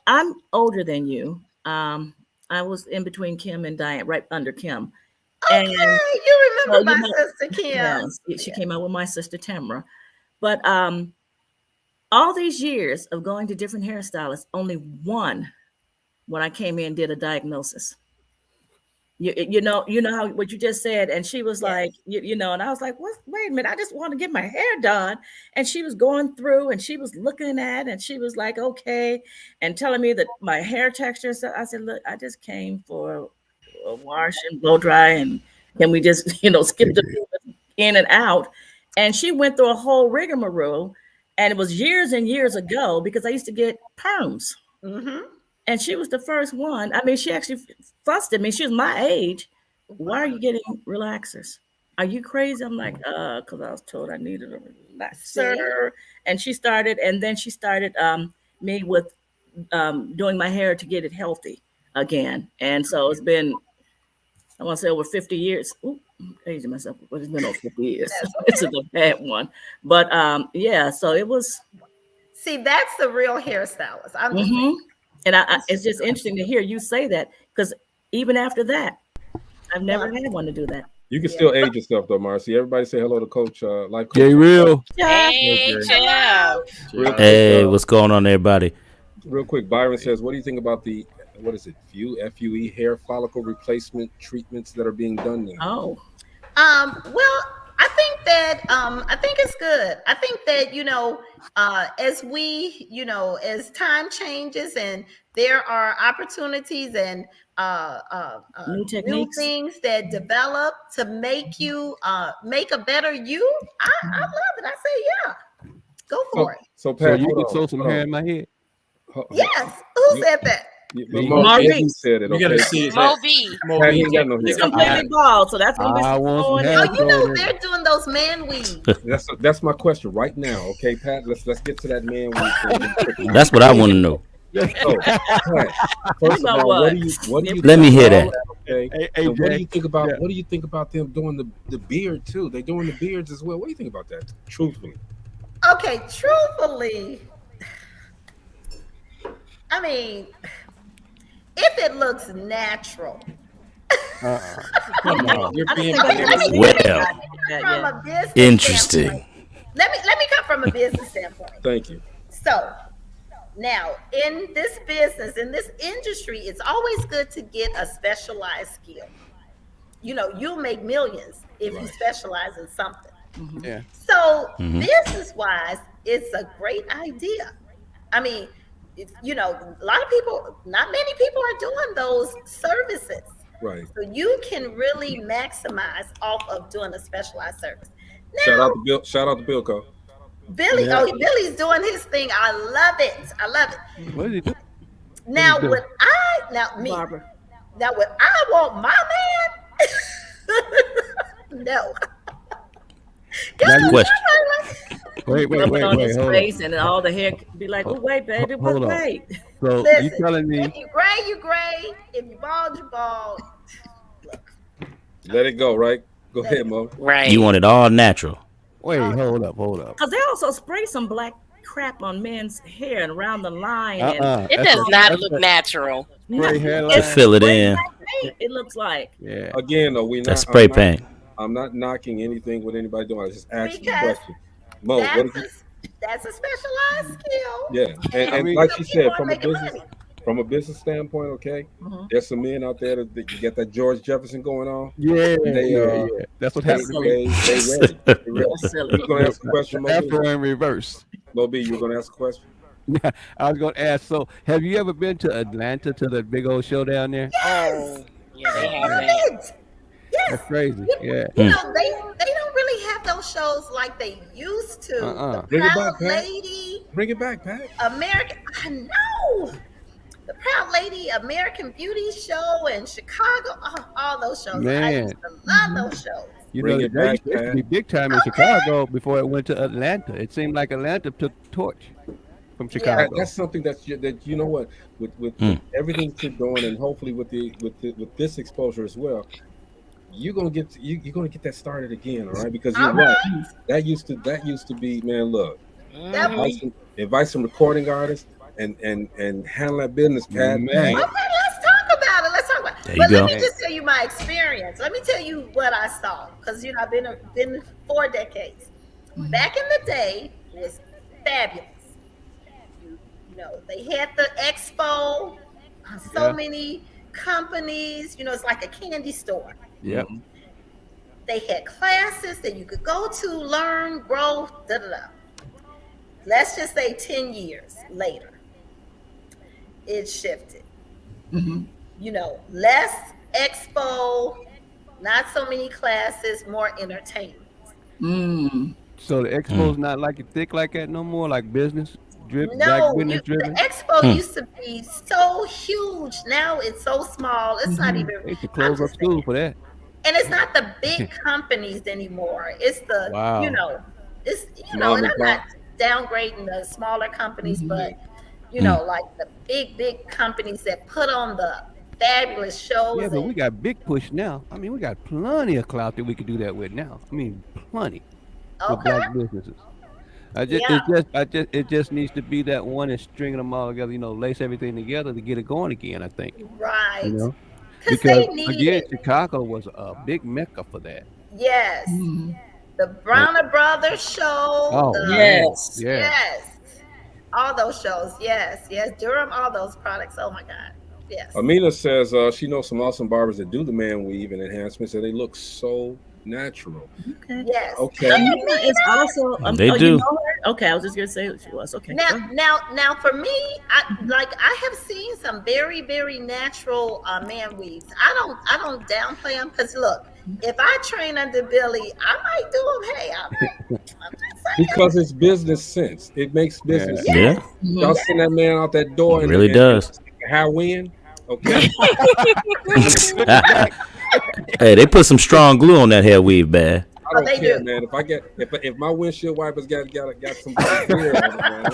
I'm older than you. I was in between Kim and Diane, right under Kim. Okay, you remember my sister Kim. Yes, she came out with my sister Tamara. But all these years of going to different hairstylists, only one, when I came in, did a diagnosis. You know how what you just said, and she was like, and I was like, what? Wait a minute, I just want to get my hair done. And she was going through, and she was looking at, and she was like, okay, and telling me that my hair texture. So I said, look, I just came for a wash and blow dry, and can we just skip the in and out? And she went through a whole rigmarole, and it was years and years ago because I used to get perms. And she was the first one. I mean, she actually fussed at me. She was my age. Why are you getting relaxers? Are you crazy? I'm like, because I was told I needed a relaxer. And she started me with doing my hair to get it healthy again. And so it's been I want to say over 50 years. Ooh, I'm aging myself, but it's been over 50 years. It's a bad one. But yeah, so it was. See, that's the real hairstylist. I'm just and it's just interesting to hear you say that, because even after that, I've never had one to do that. You can still age yourself though, Marcy. Everybody say hello to Coach Life Coach. Jay Real. Hey, Jeff. Hey, what's going on, everybody? Real quick, Byron says, what do you think about the FUE hair follicle replacement treatments that are being done now? Well, I think it's good. I think that, as time changes and there are opportunities and new things that develop to make you make a better you, I love it. I say, yeah, go for it. So Pat, you can sew some hair in my head. Yes. Who said that? Maurice said it. You gotta see it. Moby. He's completely bald, so that's gonna be. They're doing those man weaves. That's my question right now. Okay, Pat, let's get to that man weave. That's what I want to know. So, Pat, first of all, what do you let me hear that. Okay. Hey, what do you think about what do you think about them doing the beard too? They're doing the beards as well. What do you think about that? Truthfully. Okay, truthfully, I mean, if it looks natural. Interesting. Let me come from a business standpoint. Thank you. So now in this business, in this industry, it's always good to get a specialized skill. You'll make millions if you specialize in something. Yeah. So business-wise, it's a great idea. I mean, a lot of people, not many people are doing those services. Right. So you can really maximize off of doing a specialized service. Now, shout out to Bilko. Billy, Billy's doing his thing. I love it. What did he do? Now, what I want my man, no. Next question. Wait. On his Hold face, and all the hair be like, "Oh wait, baby, wait." So Listen, you telling me if you gray, you gray. If you bald, you bald. Let it go, right? Go ahead, Mo. Right. You want it all natural. Wait, hold up. Because they also spray some black crap on men's hair and around the line. It does not look natural. To fill it in. It looks like. Yeah. Again, though, That's spray paint. I'm not knocking anything with anybody doing. I just asking a Because question. Mo, that's a specialized skill. Yeah, and like you said, from a business standpoint, okay, there's some men out there that you get that George Jefferson going on. Yeah, that's what happened to me. They ready. You're gonna ask a question, Mo? After in reverse. Mo B, you're gonna ask a question. I was gonna ask. So, have you ever been to Atlanta to the big old show down there? Yes. Yeah, they have that. Yes. That's crazy. Yeah. They don't really have those shows like they used to. The Bring it Proud back, Pat. Lady. Bring it back, Pat. American. I know. The Proud Lady, American Beauty Show in Chicago. All those shows. Man. I used to love those shows. Bring it they back, used to be big time in Chicago before it went to Atlanta. It seemed like Atlanta took the torch from Chicago. That's something that you know what with everything you're doing, and hopefully with this exposure as well. You're gonna get that started again, all right? Because you're right. That used to be, man. Look, invite some recording artists and handle that business, Pat. Man. Okay, let's talk about it. There But you go. let me just tell you my experience. Let me tell you what I saw, because I've been 4 decades. Back in the day, it was fabulous. They had the expo, so many companies. It's like a candy store. Yep. They had classes that you could go to, learn, grow, Let's just say 10 years later, it shifted. Less expo, not so many classes, more entertainment. So the expo's not like it thick like that no more, like business driven. No, business driven. the expo used to be so huge. Now it's so small. It's not even. They should close up school for that. And it's not the big companies anymore. It's the it's and I'm not downgrading the smaller companies, but like the big companies that put on the fabulous shows. Yeah, but we got big push now. I mean, we got plenty of clout that we could do that with now. I mean, plenty with black businesses. It just needs to be that one and stringing them all together. Lace everything together to get it going again. I think. Right. Because again, Chicago was a big mecca for that. Yes. The Browner Brothers show. Oh, yes. Yes. All those shows. Yes. Durham, all those products. Oh my God. Yes. Amina says she knows some awesome barbers that do the man weave and enhancements, and they look so natural. Okay. Yes. Okay. Amina is also. They do. You know her? Okay, I was just gonna say she was. Okay. Now, for me, I have seen some very, very natural man weaves. I don't downplay them because look, if I train under Billy, I might do them. Hey, I'm just saying. Because it's business sense. It makes business sense. Yeah. Y'all send that man out that door. It really does. High wind. Okay. Hey, they put some strong glue on that hair weave, man. I don't care, man. If my windshield wipers got some beer on it, man,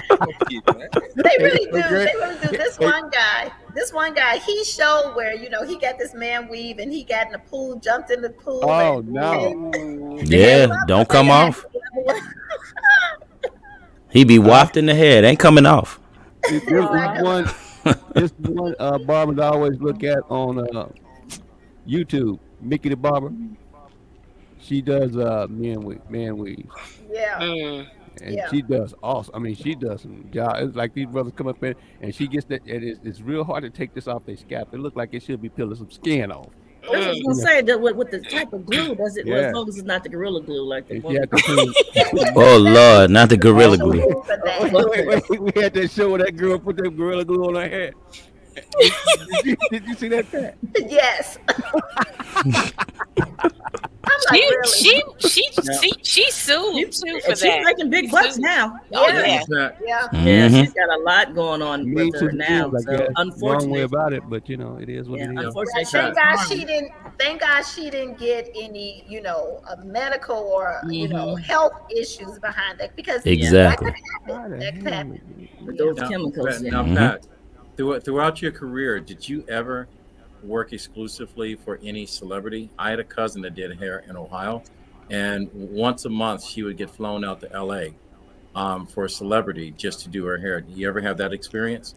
I'm be mad. They really do. They really do. This one guy, he showed where he got this man weave and he got in the pool, jumped in the pool. Oh no! Yeah, don't come off. He be wafting the hair. It ain't coming off. This one barbers I always look at on YouTube, Mickey the Barber. She does man weave. Yeah. And she does awesome. I mean, she does some job. It's like these brothers come up in and she gets that. It's real hard to take this off their scalp. It looks like it should be peeling some skin off. I was just gonna say that with the type of glue, does it? Well, as long as it's not the gorilla glue, like the one. Oh Lord, not the gorilla glue. Wait, we had that show where that girl put that gorilla glue on her head. Did you see that, Pat? Yes. She sued too for that. She's making big bucks now. Yeah. She's got a lot going on with her now. So unfortunately, wrong way about it, but it is what it is. Unfortunately, thank God she didn't get any, a medical or health issues behind that because exactly. That could happen. With those chemicals. Now, Pat, throughout your career, did you ever work exclusively for any celebrity? I had a cousin that did hair in Ohio, and once a month she would get flown out to LA for a celebrity just to do her hair. Do you ever have that experience?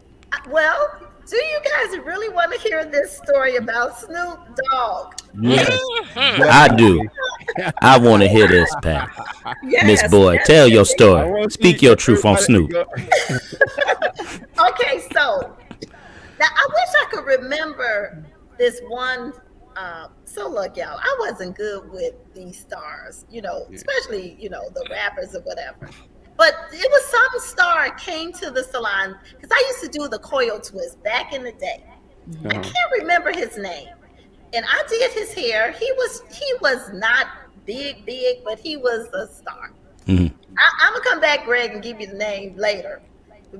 Well, do you guys really want to hear this story about Snoop Dogg? Yes, I do. I want to hear this, Pat. Miss Boyd, tell your story. Speak your truth on Snoop. Okay, so now I wish I could remember this one. So look, y'all, I wasn't good with these stars, especially, the rappers or whatever. But it was some star came to the salon because I used to do the coil twist back in the day. I can't remember his name. And I did his hair. He was not big, but he was a star. I'm gonna come back, Greg, and give you the name later.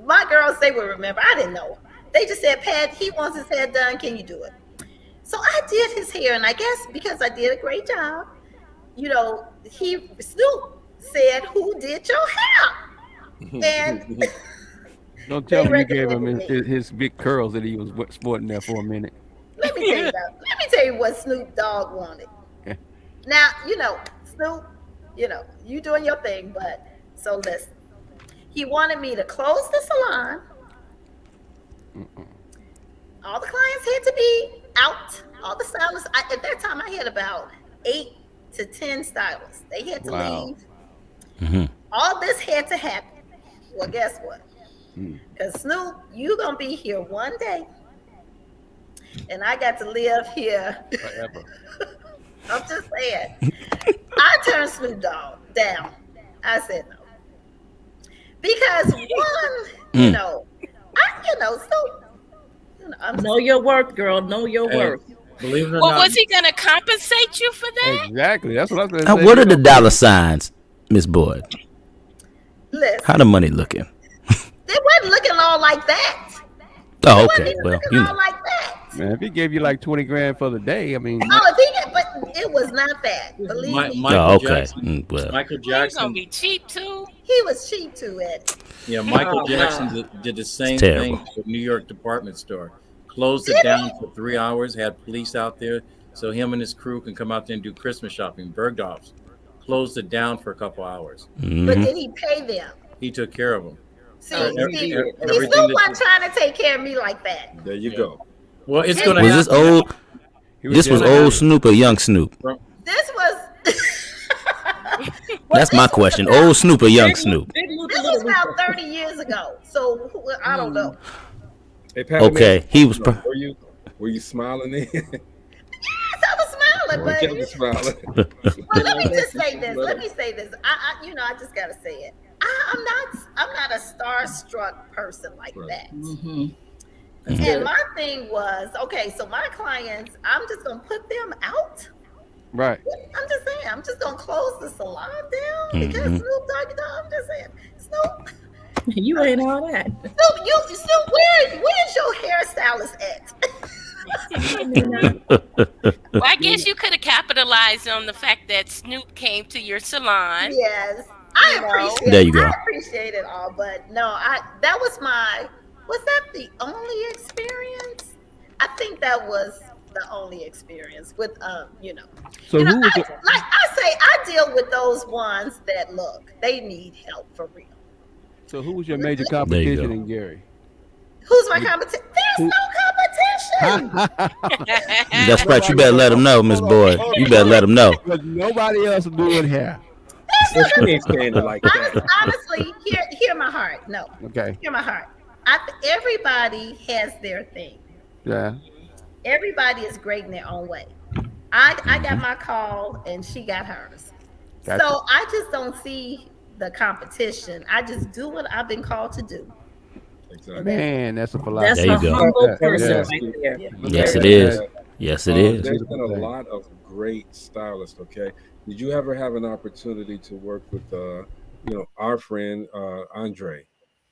My girls, they would remember. I didn't know. They just said, Pat, he wants his hair done. Can you do it? So I did his hair, and I guess because I did a great job, Snoop said, "Who did your hair?" And don't tell me you gave him his big curls that he was sporting there for a minute. Let me tell you what Snoop Dogg wanted. Now, Snoop, you doing your thing, but so listen. He wanted me to close the salon. All the clients had to be out. All the stylists. At that time, I had about 8 to 10 stylists. They had to leave. All this had to happen. Well, guess what? Because Snoop, you gonna be here one day, and I got to live here forever. I'm just saying. I turned Snoop Dogg down. I said no. Because one, Snoop, know your worth, girl. Know your worth. Believe it or Well, not, was he gonna compensate you for that? Exactly. That's what I was going to say. What are the dollar signs, Miss Boyd? Listen, How the money looking? It wasn't looking all like that. Oh, okay. Well, all like that. Man, if he gave you like 20 grand for the day, I mean. Oh, but it was not that. Believe me. Michael Jackson. Well. Michael He's Jackson. gonna be cheap too. He was cheap too, Ed. Yeah, Michael Jackson did the same thing for New York department store. closed it down for 3 hours, had police out there so him and his crew can come out there and do Christmas shopping. Bergdorf's closed it down for a couple hours. But did he pay them? He took care of them. See, he's still not trying to take care of me like that. There you go. Well, it's going to Was this old? This was old Snoop or young Snoop? This was. That's my question. Old Snoop or young Snoop? This was about 30 years ago. So I don't know. Hey, Pat, okay, he was. Were you smiling then? Yes, I was smiling, but well, let me just say this. Let me say this. I just gotta say it. I'm not a starstruck person like that. And my thing was, okay, so my clients, I'm just gonna put them out. Right. I'm just saying, I'm just gonna close the salon down because Snoop Doggy Dogg. I'm just saying, Snoop. You ain't all that. Snoop, where's your hairstylist at? Well, I guess you could have capitalized on the fact that Snoop came to your salon. Yes, I appreciate. There you go. I appreciate it all, but no, that was that the only experience? I think that was the only experience with So like who was I say, I deal with those ones that look, they need help for real. So who was your major competition in Gary? Who's my competition? There's no competition. That's right. You better let him know, Miss Boyd. You better let him know. Because nobody else is doing hair. Honestly, hear my heart. No. Okay. Hear my heart. Everybody has their thing. Yeah. Everybody is great in their own way. I got my call and she got hers. Gotcha. So I just don't see the competition. I just do what I've been called to do. Exactly. Man, that's a philosophy. That's There you a go. humble person right there. Yes, it is. Yes, it is. There's been a lot of great stylists. Okay, did you ever have an opportunity to work with, our friend Andre?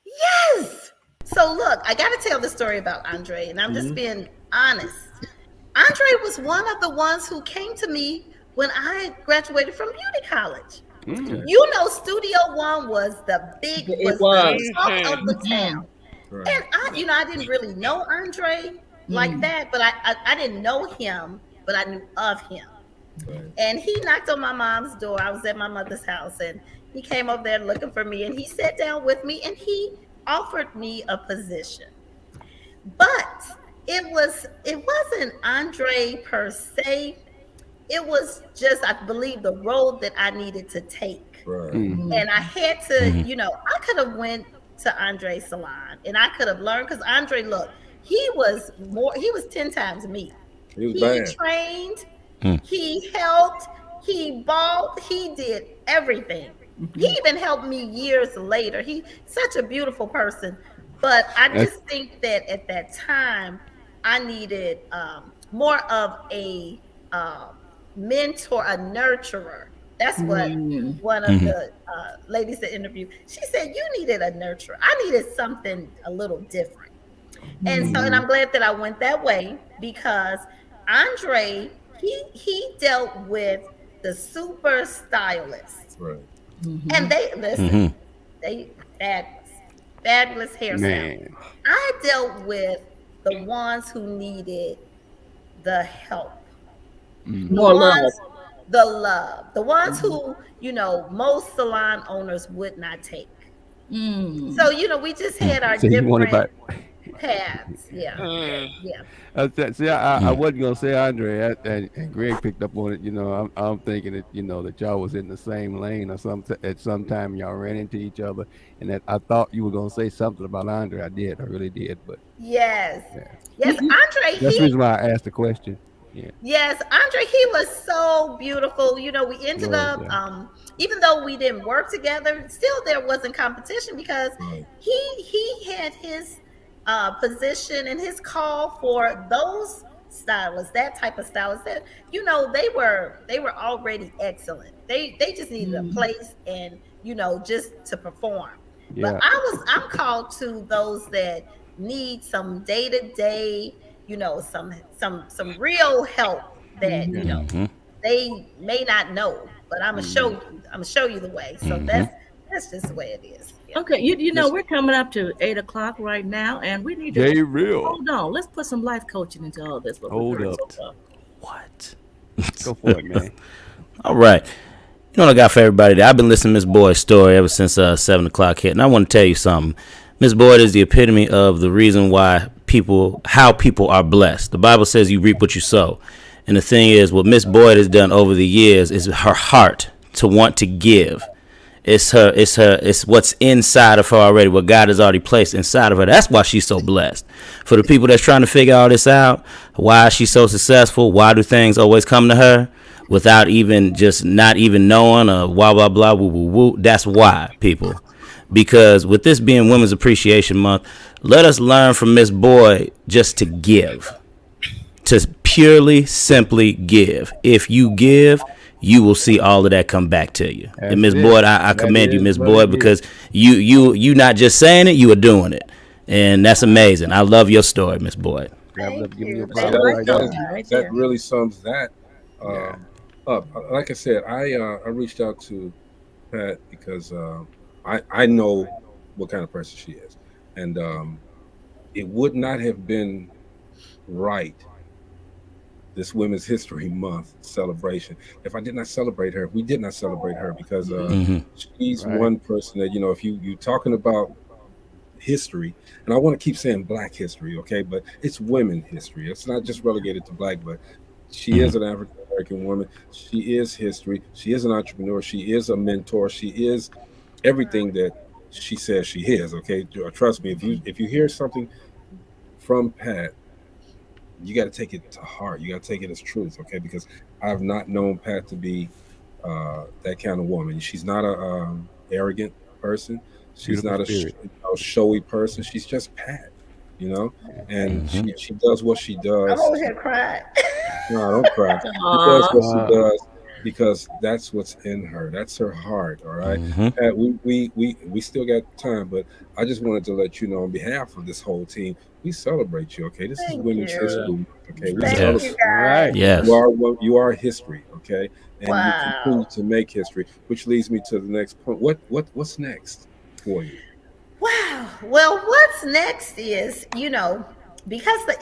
Yes. So look, I got to tell the story about Andre, and I'm just being honest. Andre was one of the ones who came to me when I graduated from beauty college. You know, Studio One was the talk of the town. Right. And I didn't really know Andre like that, but I didn't know him, but I knew of him. Right. And he knocked on my mom's door. I was at my mother's house, and he came over there looking for me, and he sat down with me, and he offered me a position. But it wasn't Andre per se. It was just, I believe, the road that I needed to take. Right. And I had to, I could have went to Andre's salon and I could have learned, because Andre, look, he was 10 times me. He trained, he helped, he bought, he did everything. He even helped me years later. He's such a beautiful person. But I just think that at that time, I needed more of a mentor, a nurturer. That's what one of the ladies that interviewed, she said, you needed a nurturer. I needed something a little different. And so, and I'm glad that I went that way, because Andre, he dealt with the super stylists. Right. And they, listen, they fabulous hairstyle. I dealt with the ones who needed the help. More love. The love. The ones who, most salon owners would not take. So, we just had our different paths. Yeah. Yeah. See, I wasn't gonna say Andre, and Greg picked up on it. I'm thinking that that y'all was in the same lane, or at some time y'all ran into each other, and that I thought you were gonna say something about Andre. I really did, but yes, Andre. That's the reason why I asked the question. Yeah. Yes, Andre, he was so beautiful. We ended up, even though we didn't work together, still there wasn't competition, because he had his position and his call for those stylists, that type of stylist that they were already excellent. They just needed a place and just to perform. But I'm called to those that need some day-to-day, some real help that they may not know, but I'm gonna show you the way. So that's That's just the way it is. Yeah. Okay, you know, we're coming up to 8 o'clock right now, and we need to hold on. Let's put some life coaching into all this. Hold up. What? Go for it, man. All right. You know what I got for everybody today? I've been listening to Miss Boyd's story ever since 7 o'clock hit, and I want to tell you something. Miss Boyd is the epitome of the reason why how people are blessed. The Bible says you reap what you sow. And the thing is, what Miss Boyd has done over the years is her heart to want to give. It's what's inside of her already, what God has already placed inside of her. That's why she's so blessed. For the people that's trying to figure all this out, why she's so successful, why do things always come to her without even just not even knowing, blah, blah, blah, woo, woo, woo. That's why, people. Because with this being Women's Appreciation Month, let us learn from Miss Boyd just to give. To purely, simply give. If you give, you will see all of that come back to you. That's and Miss Boyd, I commend you, Miss Boyd, because you not just saying it, you are doing it. And that's amazing. I love your story, Miss Boyd. That really sums that up. Like I said, I reached out to Pat because I know what kind of person she is. And it would not have been right, this Women's History Month celebration, if I did not celebrate her, if we did not celebrate her, because she's one person that, if you talking about history, and I want to keep saying Black history, okay, but it's women history. It's not just relegated to Black, but she is an African American woman. She is history. She is an entrepreneur. She is a mentor. She is everything that she says she is. Okay, trust me. If you hear something from Pat, you got to take it to heart. You got to take it as truth, okay? Because I've not known Pat to be that kind of woman. She's not a arrogant person. She's not a showy person. She's just Pat, and she does what she does. I'm over here crying. No, don't cry. She does what she does because that's what's in her. That's her heart, all right? Pat, we still got time, but I just wanted to let you know on behalf of this whole team, we celebrate you, okay? This is Women's History Month, okay? We celebrate you, right. Yes. You are history, okay? And you continue to make history, which leads me to the next point. What's next for you? Wow. Well, what's next is, because the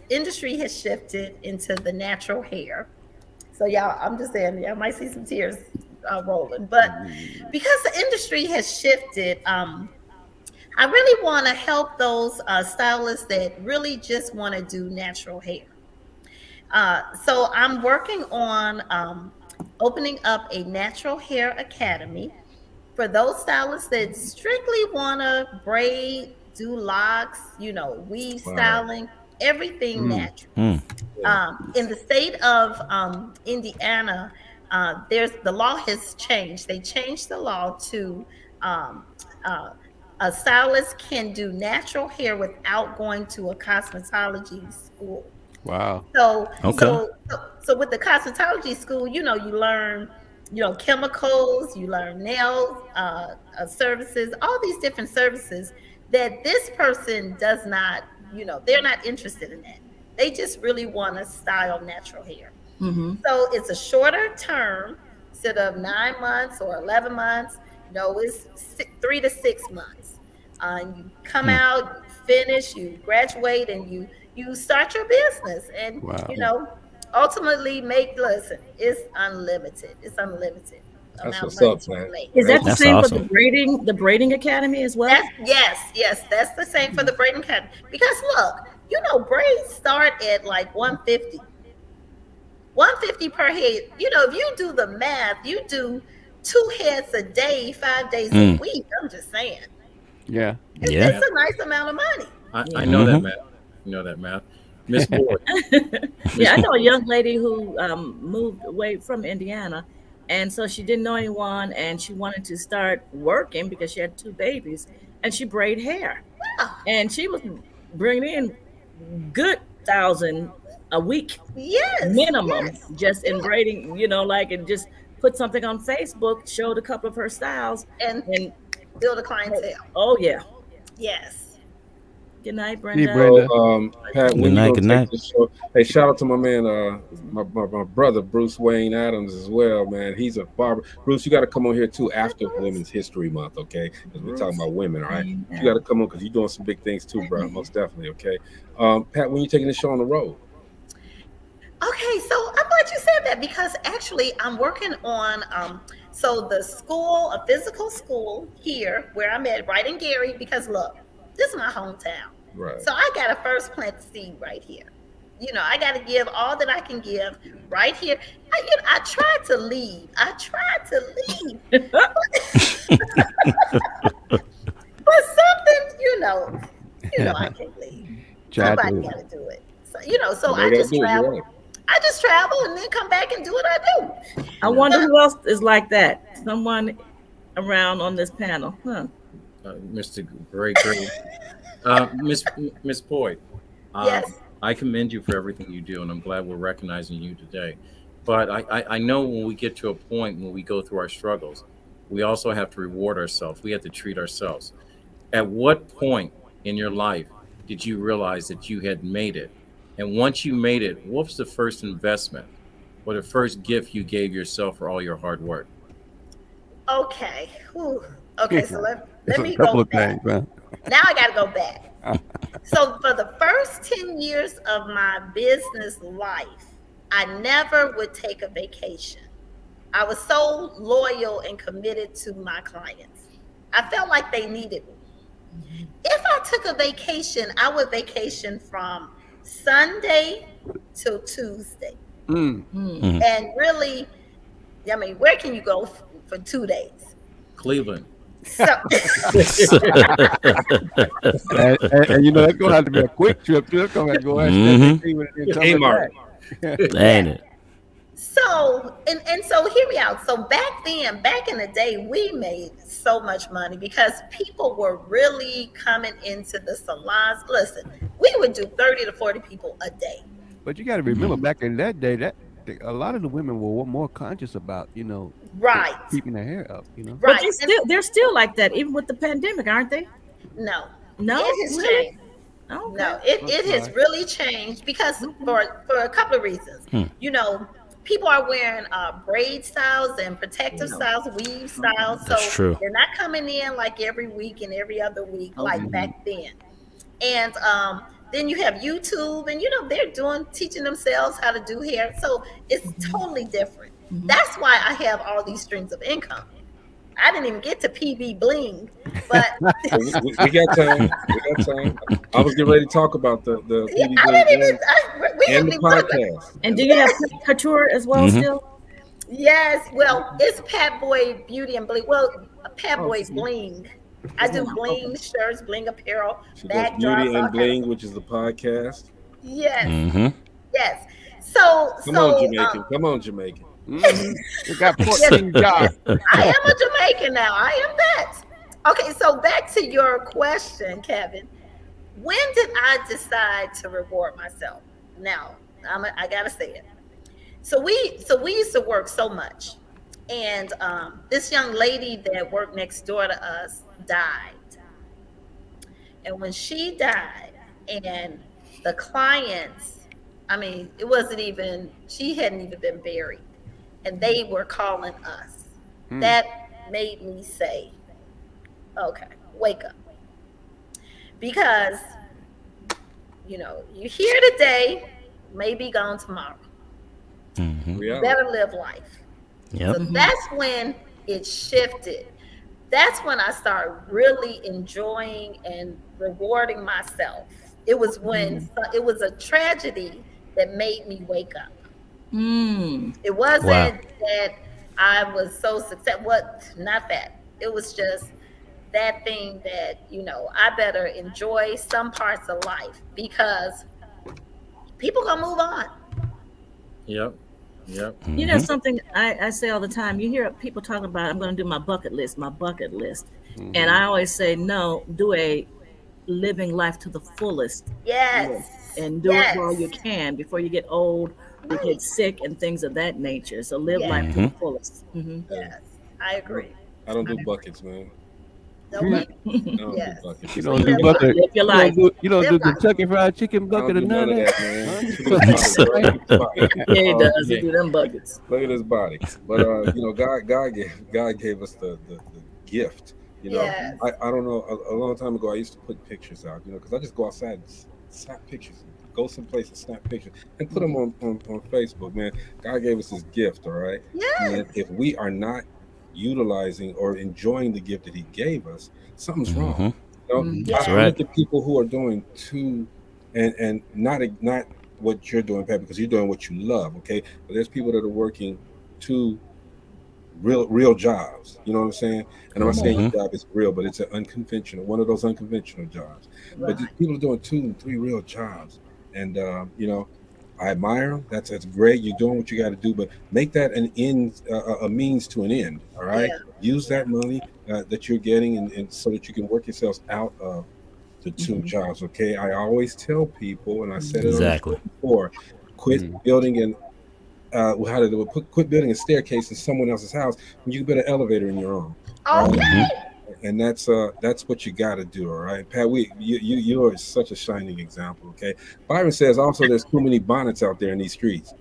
industry has shifted into the natural hair. So y'all, I'm just saying, y'all might see some tears rolling, but because the industry has shifted, I really want to help those stylists that really just want to do natural hair. So I'm working on opening up a natural hair academy for those stylists that strictly want to braid, do locks, weave styling, everything natural. In the state of Indiana, the law has changed. They changed the law to a stylist can do natural hair without going to a cosmetology school. Wow. So with the cosmetology school, you learn, chemicals, you learn nail services, all these different services that this person does not, they're not interested in that. They just really want to style natural hair. So it's a shorter term instead of 9 months or 11 months. It's 3 to 6 months. You come out, you finish, you graduate, and you start your business. And, ultimately it's unlimited. It's unlimited. That's what's up, man. Is that the same for the braiding academy as well? Yes, that's the same for the braiding academy. Because look, braids start at like $150 per head. If you do the math, you do 2 heads a day, 5 days a week. I'm just saying. Yeah. It's a nice amount of money. I know that math. You know that math. Miss Boyd. I know a young lady who moved away from Indiana, and so she didn't know anyone, and she wanted to start working because she had 2 babies, and she braided hair. Wow. And she was bringing in good $1,000 a week, minimum, just in braiding. And just put something on Facebook, showed a couple of her styles, and build a clientele. Oh yeah. Yes. Good night, Brenda. So, Pat, when you gonna take this show? Hey, shout out to my man, my brother Bruce Wayne Adams as well, man. He's a barber. Bruce, you got to come on here too after Women's History Month, okay? Because we're talking about women, all right? You got to come on because you're doing some big things too, bro. Most definitely, okay? Pat, when you taking this show on the road? Okay, so I'm glad you said that because actually I'm working on so the school, a physical school here where I'm at, right in Gary, because look, this is my hometown. Right. So I got to first plant the seed right here. You know, I got to give all that I can give right here. I tried to leave. But something, you know, I can't leave. Somebody got to do it. So, so I just travel. Right. I just travel and then come back and do what I do. I wonder who else is like that. Someone around on this panel, huh? Mr. Great. Miss Boyd, yes. I commend you for everything you do, and I'm glad we're recognizing you today. But I know when we get to a point when we go through our struggles, we also have to reward ourselves. We have to treat ourselves. At what point in your life did you realize that you had made it? And once you made it, what was the first investment or the first gift you gave yourself for all your hard work? Okay. Whew. Okay, so let me go back. Now I got to go back. So for the first 10 years of my business life, I never would take a vacation. I was so loyal and committed to my clients. I felt like they needed me. If I took a vacation, I would vacation from Sunday till Tuesday. And really, I mean, where can you go for 2 days? Cleveland. So, and you know that's gonna have to be a quick trip. You're gonna have to go Kmart. Ain't it? So and so hear me out. So back in the day, we made so much money because people were really coming into the salons. Listen, we would do 30 to 40 people a day. But you got to remember, back in that day, that a lot of the women were more conscious about, right, keeping their hair up, Right. But they're still like that, even with the pandemic, aren't they? No, it has really? changed. Okay. No, it has really changed because for a couple of reasons. People are wearing braid styles and protective styles, weave styles. That's so true. They're not coming in like every week and every other week like back then. And then you have YouTube, and they're teaching themselves how to do hair. So it's totally different. That's why I have all these streams of income. I didn't even get to PB Bling, but we got time. I was getting ready to talk about the PB Bling and the podcast. And do you have couture as well still? Yes. Well, it's Pat Boyd Beauty and Bling. Well, Pat Boyd Bling. I do bling shirts, bling apparel, Beauty and Bling, which is the podcast. Yes. Yes. So come on, Jamaican. You got 14 jobs. I am a Jamaican now. I am that. Okay, so back to your question, Kevin. When did I decide to reward myself? Now, I gotta say it. So we used to work so much, and this young lady that worked next door to us died. And when she died, and the clients, she hadn't even been buried. And they were calling us. That made me say, okay, wake up. Because, you're here today, maybe gone tomorrow. You better live life. Yep. So that's when it shifted. That's when I started really enjoying and rewarding myself. It was when it was a tragedy that made me wake up. It wasn't that I was so successful. Not that. It was just that thing that, I better enjoy some parts of life because people gonna move on. Yep. Something I say all the time, you hear people talking about, I'm going to do my bucket list. And I always say, no, do a living life to the fullest. Yes. And do it while you can before you get old, you get sick and things of that nature. So live life to the fullest. Yes, I agree. I don't do buckets, man. Yes. You don't do bucket. Live your life. You don't do Kentucky Fried Chicken bucket or none of that, man. Look at this body, bro. Look at this body. Yeah, he does. He do them buckets. Look at his body. But you know, God gave us the gift. You know, Yes. I don't know. A long time ago, I used to put pictures out. You know, because I just go outside and snap pictures. Go someplace and snap pictures and put them on Facebook. Man, God gave us this gift. All right. Yes. And if we are not utilizing or enjoying the gift that He gave us, something's wrong. You know? That's I right. look at people who are doing and not what you're doing, Pat, because you're doing what you love. Okay, but there's people that are working two real jobs. You know what I'm saying? And I'm not saying your job is real, but it's an unconventional, one of those unconventional jobs. But people are doing 2 and 3 real jobs, and you know, I admire them. That's great. You're doing what you got to do, but make that an end, a means to an end. All right. Use that money that you're getting, and so that you can work yourselves out of the 2 jobs. Okay. I always tell people, and I said it on the show before, quit building and quit building a staircase in someone else's house when you can build an elevator in your own. Okay. And that's what you got to do. All right, Pat. You are such a shining example. Okay. Byron says also there's too many bonnets out there in these streets.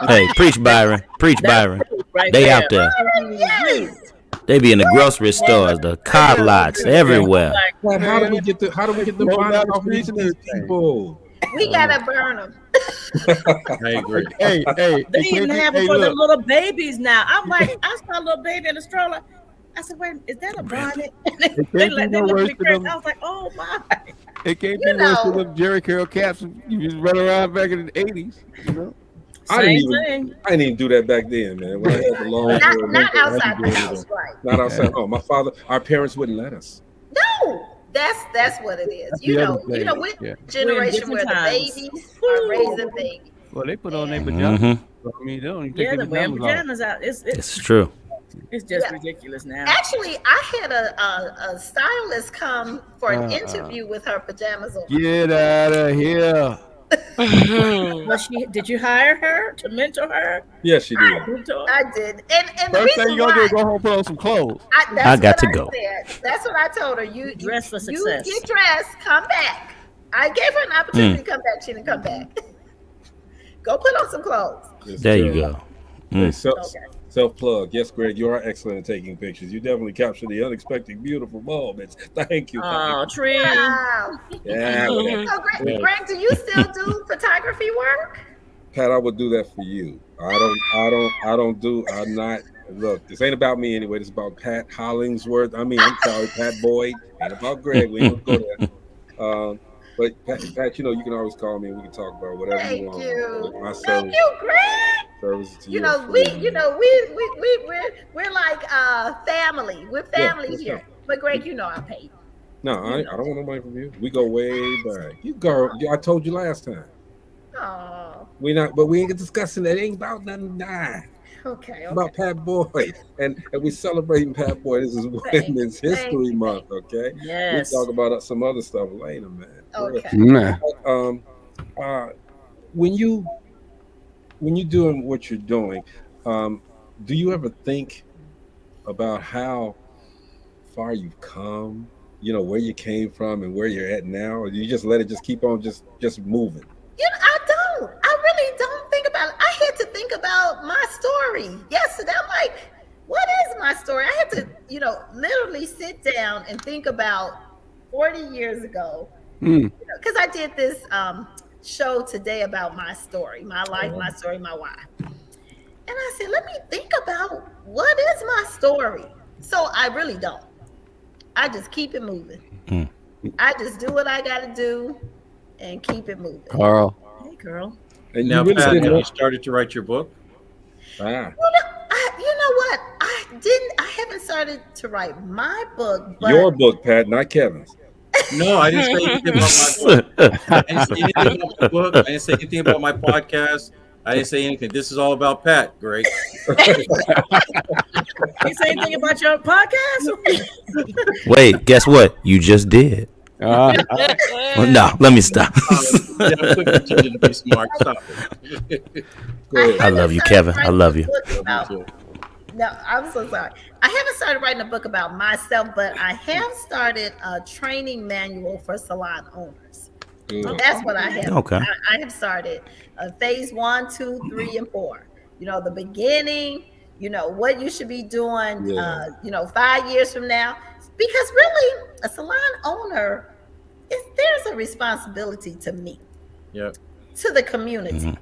Hey, preach, Byron. Preach, Byron. Right They there. out there. Yes. They be in the grocery stores, the car lots, everywhere. Pat, how do we get the bonnets off of these people? We gotta burn them. I agree. Hey, They even have them for the little babies now. I'm like, I saw a little baby in a stroller. I said, wait, is that a bonnet? They looked at me crazy. I was like, oh my. It can't be worse than them Jerry Curl caps you just run around back in the 80s, you know? I didn't even do that back then, man. When I had the long hair, Not outside the house, right? Not outside. Oh, our parents wouldn't let us. No, that's what it is. You know, we're generation where the babies are raising babies. Well, they put on their pajamas. I mean, they don't even take they're wearing pajamas out. It's true. It's just ridiculous now. Actually, I had a stylist come for an interview with her pajamas on. Get out of here. Did you hire her to mentor her? Yes, she did. I did. And the First thing reason you gonna do why is go home and put on some clothes. I got to go. That's what I told her. You dress for success. You get dressed, come back. I gave her an opportunity to come back. She didn't come back. Go put on some clothes. There you go. Self-plug. Yes, Greg, you are excellent at taking pictures. You definitely capture the unexpected, beautiful moments. Thank you. Oh, Tree. Wow. Yeah. So, Greg, do you still do photography work? Pat, I would do that for you. I'm not. Look, this ain't about me anyway. This is about Pat Hollingsworth. I'm sorry, Pat Boyd. Ain't about Greg. We ain't gonna go there. But Pat, you know, you can always call me and we can talk about whatever you want. Thank you, Greg. Services to we're like family. We're family here. But Greg, you know I pay you. No, I don't want no money from you. We go way back. You go. I told you last time. Oh. But we ain't discussing that. It ain't about nothing. Okay. About Pat Boyd, and we celebrating Pat Boyd. This is Women's History Month. Okay. Yes. We'll talk about some other stuff later, man. Okay. When you doing what you're doing, do you ever think about how far you've come? You know, where you came from and where you're at now, or do you just let it just keep on just moving? You know, I don't. I really don't think about it. I had to think about my story yesterday. I'm like, what is my story? I had to, literally sit down and think about 40 years ago. Because I did this show today about my story, my life, my story, my why. And I said, let me think about what is my story. So I really don't. I just keep it moving. I just do what I got to do and keep it moving. Carl. Hey, girl. And now, Pat, have you started to write your book? You know what? I haven't started to write my book. But your book, Pat, not Kevin's. No, I didn't say anything about my book. I didn't say anything about my book. I didn't say anything about my podcast. I didn't say anything. This is all about Pat. Great. You say anything about your podcast? Wait, guess what? You just did. Well, no, let me stop. To be smart. Stop it. I love you, Kevin. I love you. No, I'm so sorry. I haven't started writing a book about myself, but I have started a training manual for salon owners. So that's what I have. Okay. I have started phase 1, 2, 3, and 4. The beginning. What you should be doing. 5 years from now, because really, a salon owner there's a responsibility to me, to the community.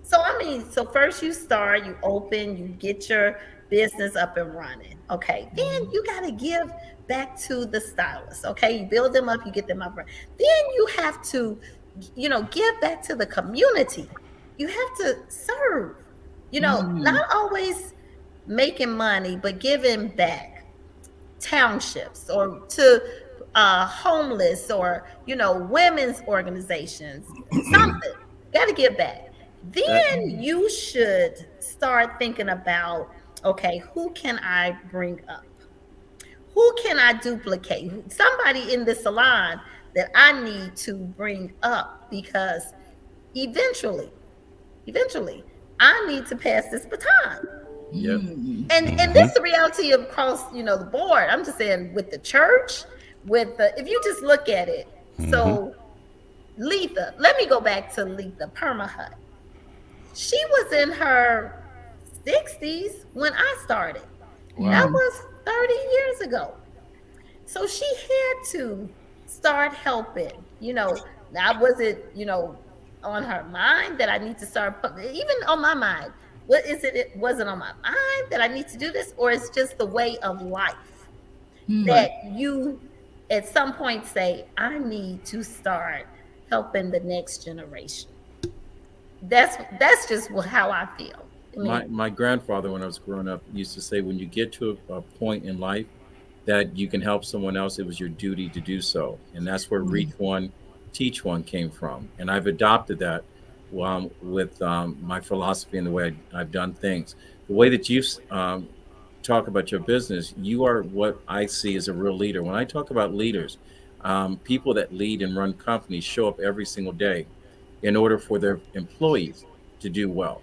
So first you start, you open, you get your business up and running. Okay. Then you got to give back to the stylists. Okay. You build them up, you get them up. Then you have to, give back to the community. You have to serve, not always making money, but giving back townships or to homeless or, women's organizations, something. Got to give back. Then you should start thinking about, okay, who can I bring up? Who can I duplicate? Somebody in the salon that I need to bring up, because eventually, I need to pass this baton. Yep. And this is the reality across, the board. I'm just saying, with the church, if you just look at it. So Letha, let me go back to Letha Permahut. She was in her 60s when I started. Wow. That was 30 years ago. So she had to start helping. Now was it, on her mind that I need to start, even on my mind? What is it? It wasn't on my mind that I need to do this, or it's just the way of life that you at some point say, I need to start helping the next generation. That's just how I feel. My grandfather, when I was growing up, used to say, when you get to a point in life that you can help someone else, it was your duty to do so. And that's where reach one, teach one came from. And I've adopted that with my philosophy and the way I've done things. The way that you talk about your business, you are what I see as a real leader. When I talk about leaders, people that lead and run companies show up every single day in order for their employees to do well.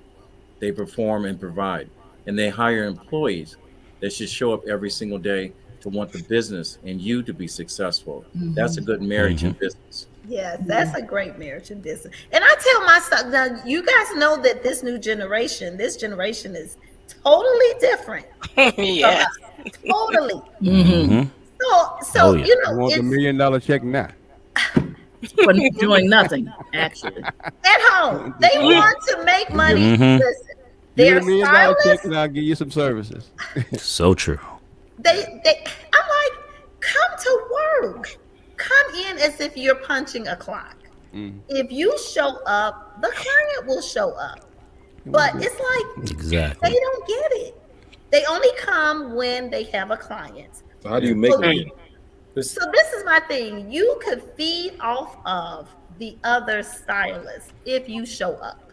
They perform and provide, and they hire employees that should show up every single day to want the business and you to be successful. That's a good marriage in business. Yes, that's a great marriage in business. And I tell my son, now you guys know that this generation is totally different. Yeah. Totally. So I want the $1 million check now. For doing nothing, actually. At home. They want to make money. Listen, they're $1 million check and I'll give you some services. So true. I'm like, come to work. Come in as if you're punching a clock. If you show up, the client will show up. But it's like, exactly, they don't get it. They only come when they have a client. So how do you make it? So this is my thing. You could feed off of the other stylists if you show up.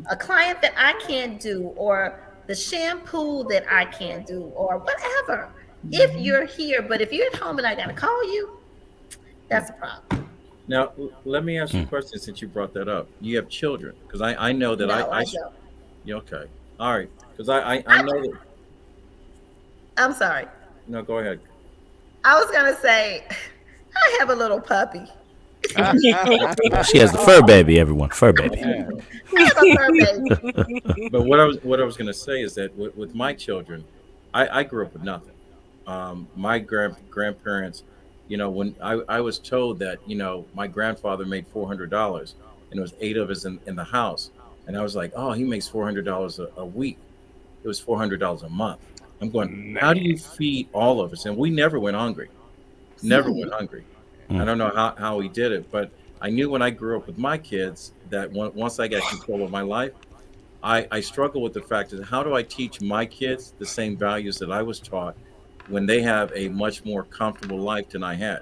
A client that I can't do, or the shampoo that I can't do, or whatever. If you're here, but if you're at home and I gotta call you, that's a problem. Now, let me ask you a question since you brought that up. You have children, because I know that I don't. Yeah, okay. All right. Because I know that. I'm sorry. No, go ahead. I was going to say, I have a little puppy. She has the fur baby, everyone. Fur baby. I have a fur baby. But what I was going to say is that with my children, I grew up with nothing. My grandparents, when I was told that, my grandfather made $400 and it was 8 of us in the house. And I was like, oh, he makes $400 a week. It was $400 a month. I'm going, how do you feed all of us? And we never went hungry. Never went hungry. I don't know how he did it, but I knew when I grew up with my kids that once I got control of my life, I struggle with the fact that how do I teach my kids the same values that I was taught when they have a much more comfortable life than I had?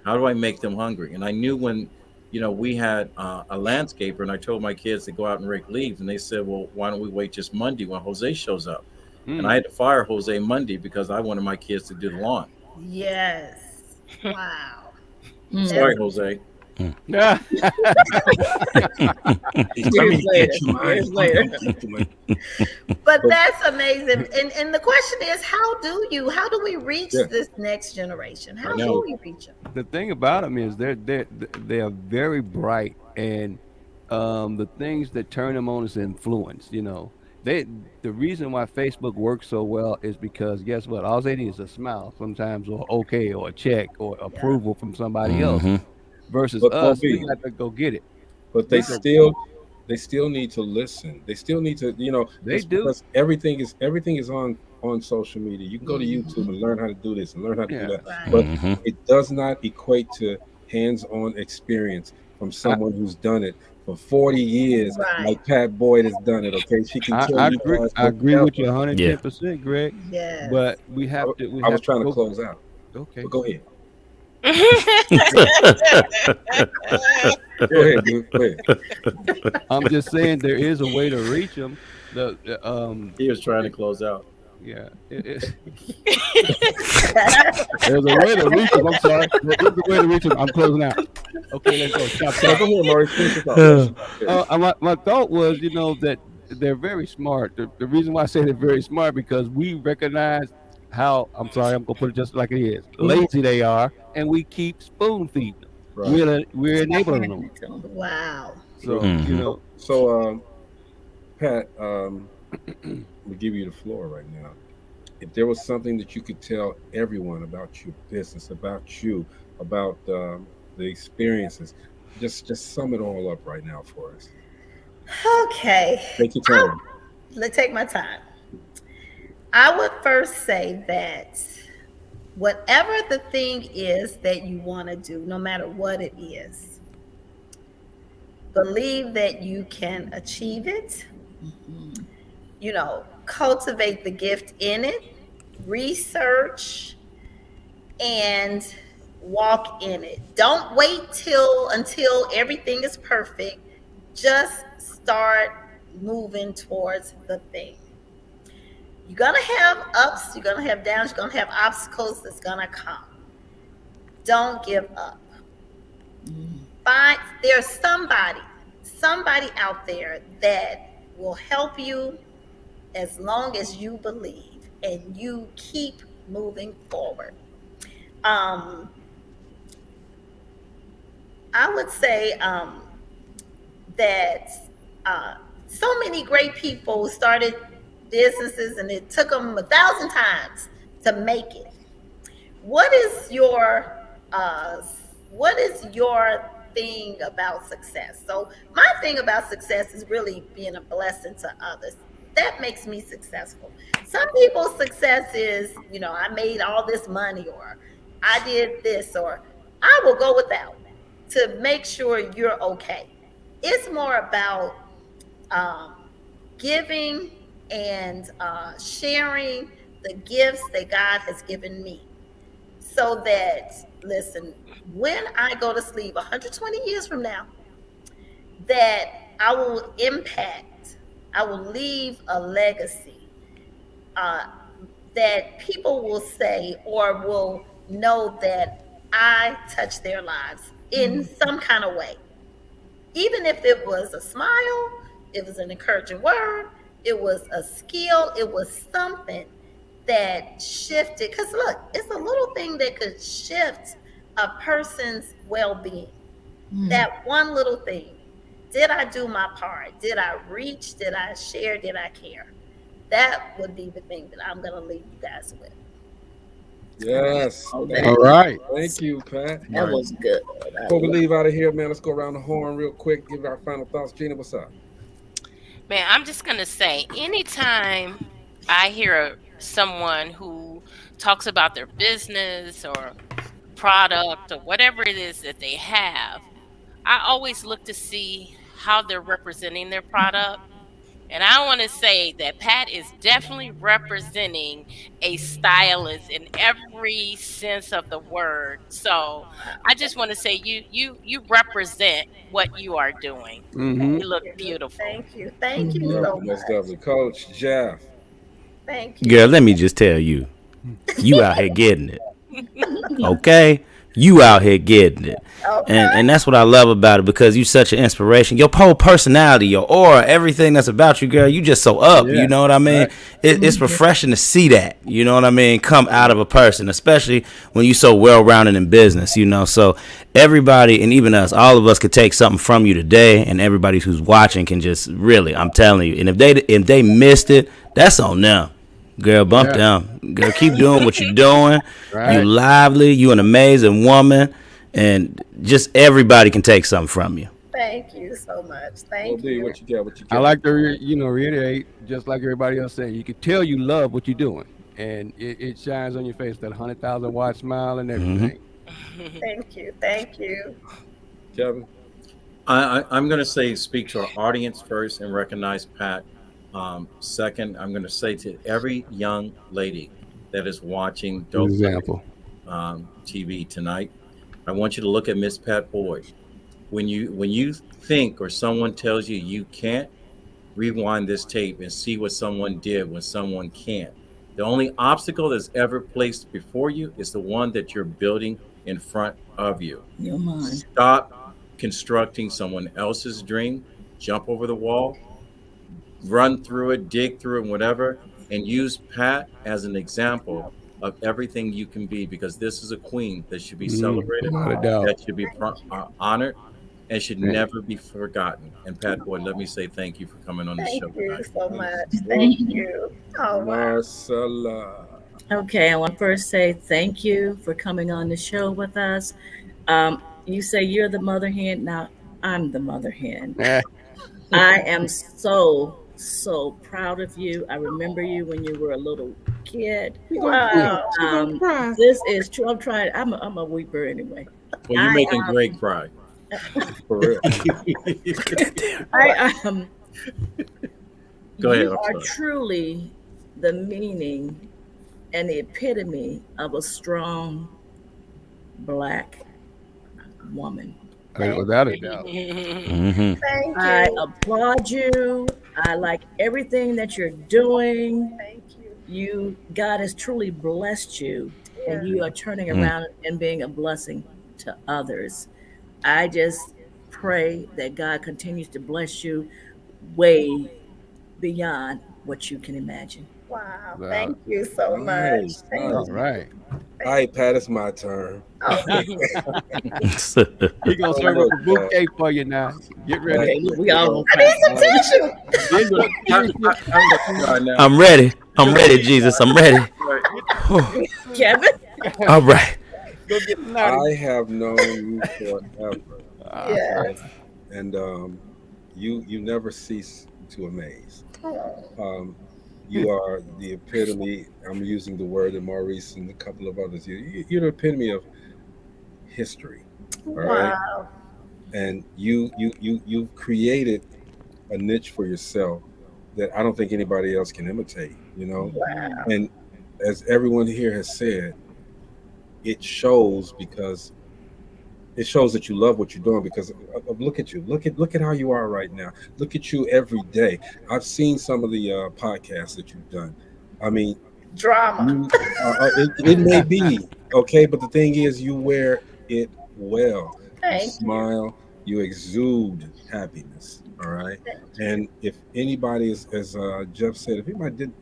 How do I make them hungry? And I knew when, we had a landscaper and I told my kids to go out and rake leaves, and they said, well, why don't we wait just Monday when Jose shows up? And I had to fire Jose Monday because I wanted my kids to do the lawn. Yes. Wow. Sorry, Jose. Yeah. Years later. But that's amazing. And the question is, how do we reach this next generation? How do we reach them? The thing about them is they are very bright, and the things that turn them on is influence. You know, the reason why Facebook works so well is because guess what? All they need is a smile sometimes, or okay, or a check, or approval from somebody else. Versus us, we got to go get it. But they still need to listen. They still need to, They do. Because everything is on social media. You can go to YouTube and learn how to do this and learn how to do that. Right. But it does not equate to hands-on experience from someone who's done it for 40 years, like Pat Boyd has done it. Okay, she can tell you. I agree with you 110%, Greg. Yeah. But we have to. I was trying to close out. Okay. But go ahead. Go ahead, dude. Go ahead. I'm just saying there is a way to reach them. He was trying to close out. Yeah. There's a way to reach them. I'm sorry. There's a way to reach them. I'm closing out. Okay, let's go. Stop. Go ahead, Maurice. Finish your thought. My thought was, that they're very smart. The reason why I say they're very smart because we recognize how, I'm sorry, I'm going to put it just like it is, lazy they are, and we keep spoon feeding them. Right. We're enabling them. Wow. So, So, Pat, we give you the floor right now. If there was something that you could tell everyone about your business, about you, about the experiences, just sum it all up right now for us. Okay. Take your time. Let's take my time. I would first say that whatever the thing is that you want to do, no matter what it is, believe that you can achieve it. Cultivate the gift in it, research, and walk in it. Don't wait until everything is perfect. Just start moving towards the thing. You're going to have ups, you're going to have downs, you're going to have obstacles that's going to come. Don't give up. There's somebody out there that will help you as long as you believe and you keep moving forward. I would say that so many great people started businesses and it took them 1,000 times to make it. What is your thing about success? So my thing about success is really being a blessing to others. That makes me successful. Some people's success is, I made all this money, or I did this, or I will go without to make sure you're okay. It's more about giving and sharing the gifts that God has given me, so that, listen, when I go to sleep 120 years from now, that I will leave a legacy that people will say or will know that I touched their lives in some kind of way. Even if it was a smile, it was an encouraging word, it was a skill, it was something that shifted. Because look, it's a little thing that could shift a person's well-being. That one little thing. Did I do my part? Did I reach? Did I share? Did I care? That would be the thing that I'm going to leave you guys with. Yes. All right. Thank you, Pat. That was good. Before we leave out of here, man, let's go around the horn real quick. Give our final thoughts. Gina, what's up? Man, I'm just going to say, anytime I hear someone who talks about their business or product or whatever it is that they have, I always look to see how they're representing their product. And I want to say that Pat is definitely representing a stylist in every sense of the word. So I just want to say you represent what you are doing. You look beautiful. Thank you. Thank you so much. Most definitely. Coach Jeff. Thank you. Girl, let me just tell you, you out here getting it. Okay? You out here getting it. Okay. And that's what I love about it, because you such an inspiration. Your whole personality, your aura, everything that's about you, girl, you just so up. You know what I mean? It's refreshing to see that, you know what I mean, come out of a person, especially when you so well-rounded in business, you know. So everybody, and even us, all of us could take something from you today, and everybody who's watching can just really, I'm telling you. And if they missed it, that's on them. Girl, bump down. Girl, keep doing what you're doing. You lively. You an amazing woman. And just everybody can take something from you. Thank you so much. Thank you. What you got? I like to reiterate, just like everybody else said, you can tell you love what you're doing, and it shines on your face, that 100,000 watt smile and everything. Thank you. Thank you. Kevin? I'm going to say speak to our audience first and recognize Pat. Second, I'm going to say to every young lady that is watching Dope TV tonight, I want you to look at Miss Pat Boyd. When you think or someone tells you you can't, rewind this tape and see what someone did when someone can't. The only obstacle that's ever placed before you is the one that you're building in front of you. Your mind. Stop constructing someone else's dream. Jump over the wall, run through it, dig through it, and whatever, and use Pat as an example of everything you can be, because this is a queen that should be celebrated, that should be honored, and should never be forgotten. And Pat Boyd, let me say thank you for coming on the show. Thank you so much. Thank you. Oh, wow. Marcella. Okay, I want to first say thank you for coming on the show with us. You say you're the mother hen. Now I'm the mother hen. I am so proud of you. I remember you when you were a little kid. Wow. This is true. I'm trying. I'm a weeper anyway. Well, you're making Greg cry. For real. Go ahead. You are truly the meaning and the epitome of a strong Black woman. Without a doubt. Thank you. I applaud you. I like everything that you're doing. Thank you. God has truly blessed you, and you are turning around and being a blessing to others. I just pray that God continues to bless you way beyond what you can imagine. Wow. Thank you so much. All right. All right, Pat, it's my turn. He's gonna serve up a bouquet for you now. Get ready. We all I need some tissue. I'm ready. I'm ready, Jesus. I'm ready. Kevin? All right. I have known you forever. Yes. And you never cease to amaze. You are the epitome. I'm using the word, and Maurice and a couple of others. You're the epitome of history. All right. Wow. And you've created a niche for yourself that I don't think anybody else can imitate. You know. Wow. And as everyone here has said, it shows, because it shows that you love what you're doing, because look at you. Look at how you are right now. Look at you every day. I've seen some of the podcasts that you've done. I mean, drama. It may be okay, but the thing is, you wear it well. Thank you smile. You exude happiness. All right. And if anybody is, as Jeff said, if anybody did,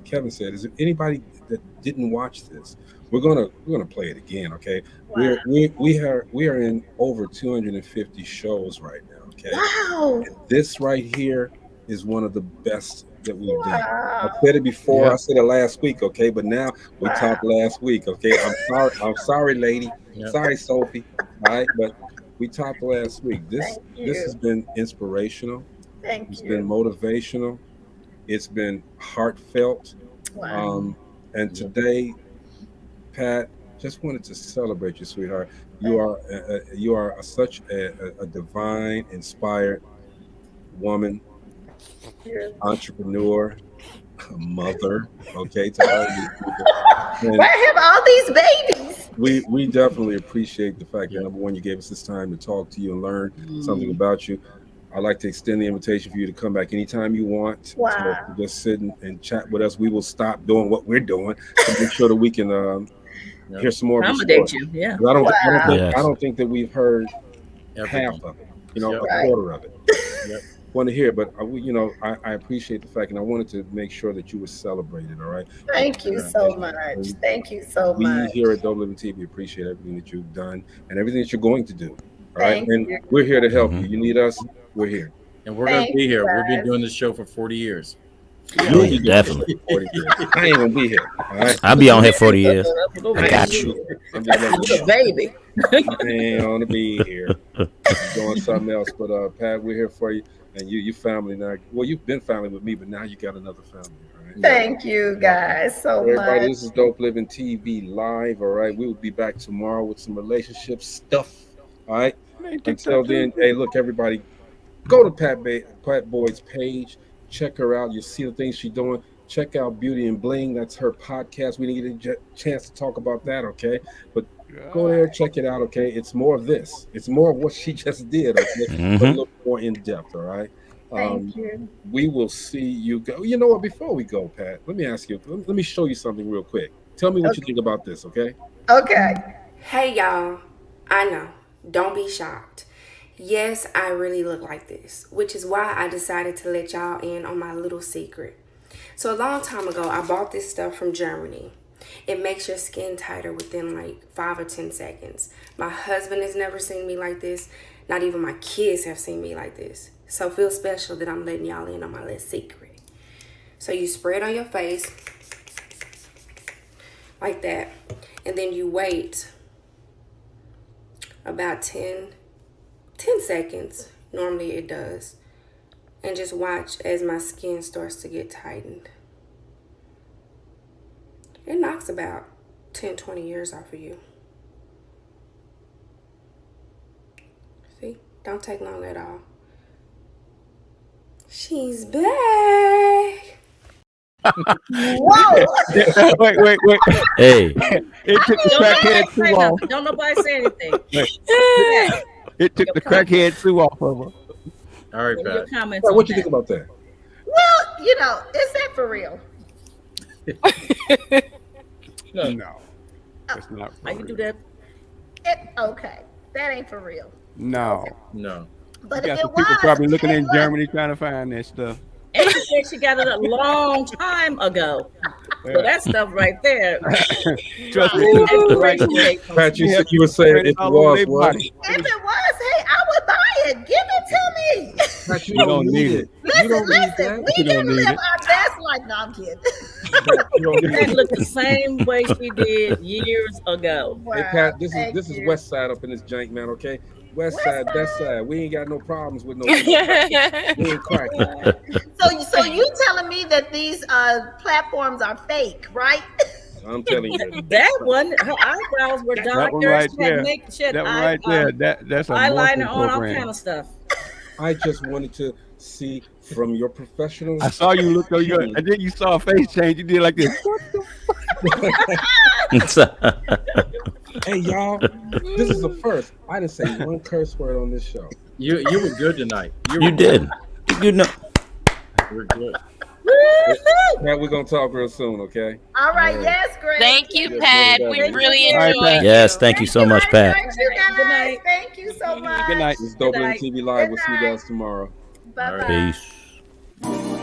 Kevin said, is if anybody that didn't watch this, we're gonna play it again. Okay. Wow. We are in over 250 shows right now. Okay. Wow. And this right here is one of the best that we've done. I said it before. Yeah. I said it last week. Okay. But now we talked last week. Okay. I'm sorry, lady. Yep. Sorry, Sophie. All right. But we talked last week. This has been inspirational. It's been motivational. It's been heartfelt. Wow. And today, Pat, just wanted to celebrate you, sweetheart. You are such a divine, inspired woman, entrepreneur, mother. Okay, to all you people. Where have all these babies? We definitely appreciate the fact that, number one, you gave us this time to talk to you and learn something about you. I'd like to extend the invitation for you to come back anytime you want. Wow. To just sit and chat with us. We will stop doing what we're doing to make sure that we can hear some more. Accommodate you, yeah. I Wow. don't think that we've heard Everything. half of it. You know, Yep. a quarter of it. Yep. Want to hear it, but I appreciate the fact, and I wanted to make sure that you were celebrated. All right. Thank you so much. Thank you so much. We here at Dope Living TV appreciate everything that you've done and everything that you're going to do. All right, Thank and you. we're here to help you. You need us, we're here. And we're going to be here. We've been guys. doing this show for 40 years. Oh, yeah, definitely. 40 years. I ain't gonna be here. All right. I'll be on here 40 years. I got you. I'm just letting you know. Baby. I ain't gonna be here. I'm doing something else. But Pat, we're here for you, and you family now. Well, you've been family with me, but now you got another family. All right. Thank you guys so Everybody, much. this is Dope Living TV live. All right, we will be back tomorrow with some relationship stuff. All right. Until then, hey, look, everybody, go to Pat Boyd's page. Check her out. You see the things she's doing. Check out Beauty and Bling. That's her podcast. We didn't get a chance to talk about that, okay? But go there, check it out, okay? It's more of this. It's more of what she just did, okay? But a little more in depth, all right? Thank you. We will see you go. You know what? Before we go, Pat, let me ask you. Let me show you something real quick. Tell me what you think about this, okay? Okay. Hey, y'all. I know. Don't be shocked. Yes, I really look like this, which is why I decided to let y'all in on my little secret. So a long time ago, I bought this stuff from Germany. It makes your skin tighter within like 5 or 10 seconds. My husband has never seen me like this. Not even my kids have seen me like this. So feel special that I'm letting y'all in on my little secret. So you spray it on your face like that. And then you wait about 10 seconds, normally it does, and just watch as my skin starts to get tightened. It knocks about 10-20 years off of you. See, don't take long at all. She's back. Whoa! Wait. Hey. It took the crackhead too long. Don't nobody say anything. It took the crackhead too off of her. All right, Your Pat. comments. What you think about that? Well, you know, is that for real? No, it's not. How you do that? Okay, that ain't for real. No. But You got if some it people was, probably looking hey, in look, Germany trying to find that stuff. And she said she got it a long time ago. So that stuff right there. Trust me. Pat, you were saying if it was what? If it was, hey, I would buy it. Give it to me. Pat, you don't need it. Listen, we You don't can need live it. our best life. No, I'm kidding. That looked the same way she did years ago. Hey Pat, this is West Side up in this jank, man. Okay, West Side, Best Side. We ain't got no problems with no. We ain't cracking. So you telling me that these platforms are fake, right? I'm telling you. That one, her eyebrows were darker. That one right there. She had That one right there. That's a eyeliner on, all program. kind of stuff. I just wanted to see from your professional. I saw you look over, and then you saw a face change. You did like this. Hey y'all, this is the first. I didn't say one curse word on this show. You were good tonight. You did. You know. We're good. Pat, we're gonna talk real soon, okay? All right, yes, great. Thank you, Pat. We really All right, enjoyed Pat. it. Yes, thank you so much, Pat. Thank you guys. Thank you so much. Good night. This is Dope Living TV Live. We'll see you guys tomorrow. Bye bye. Peace.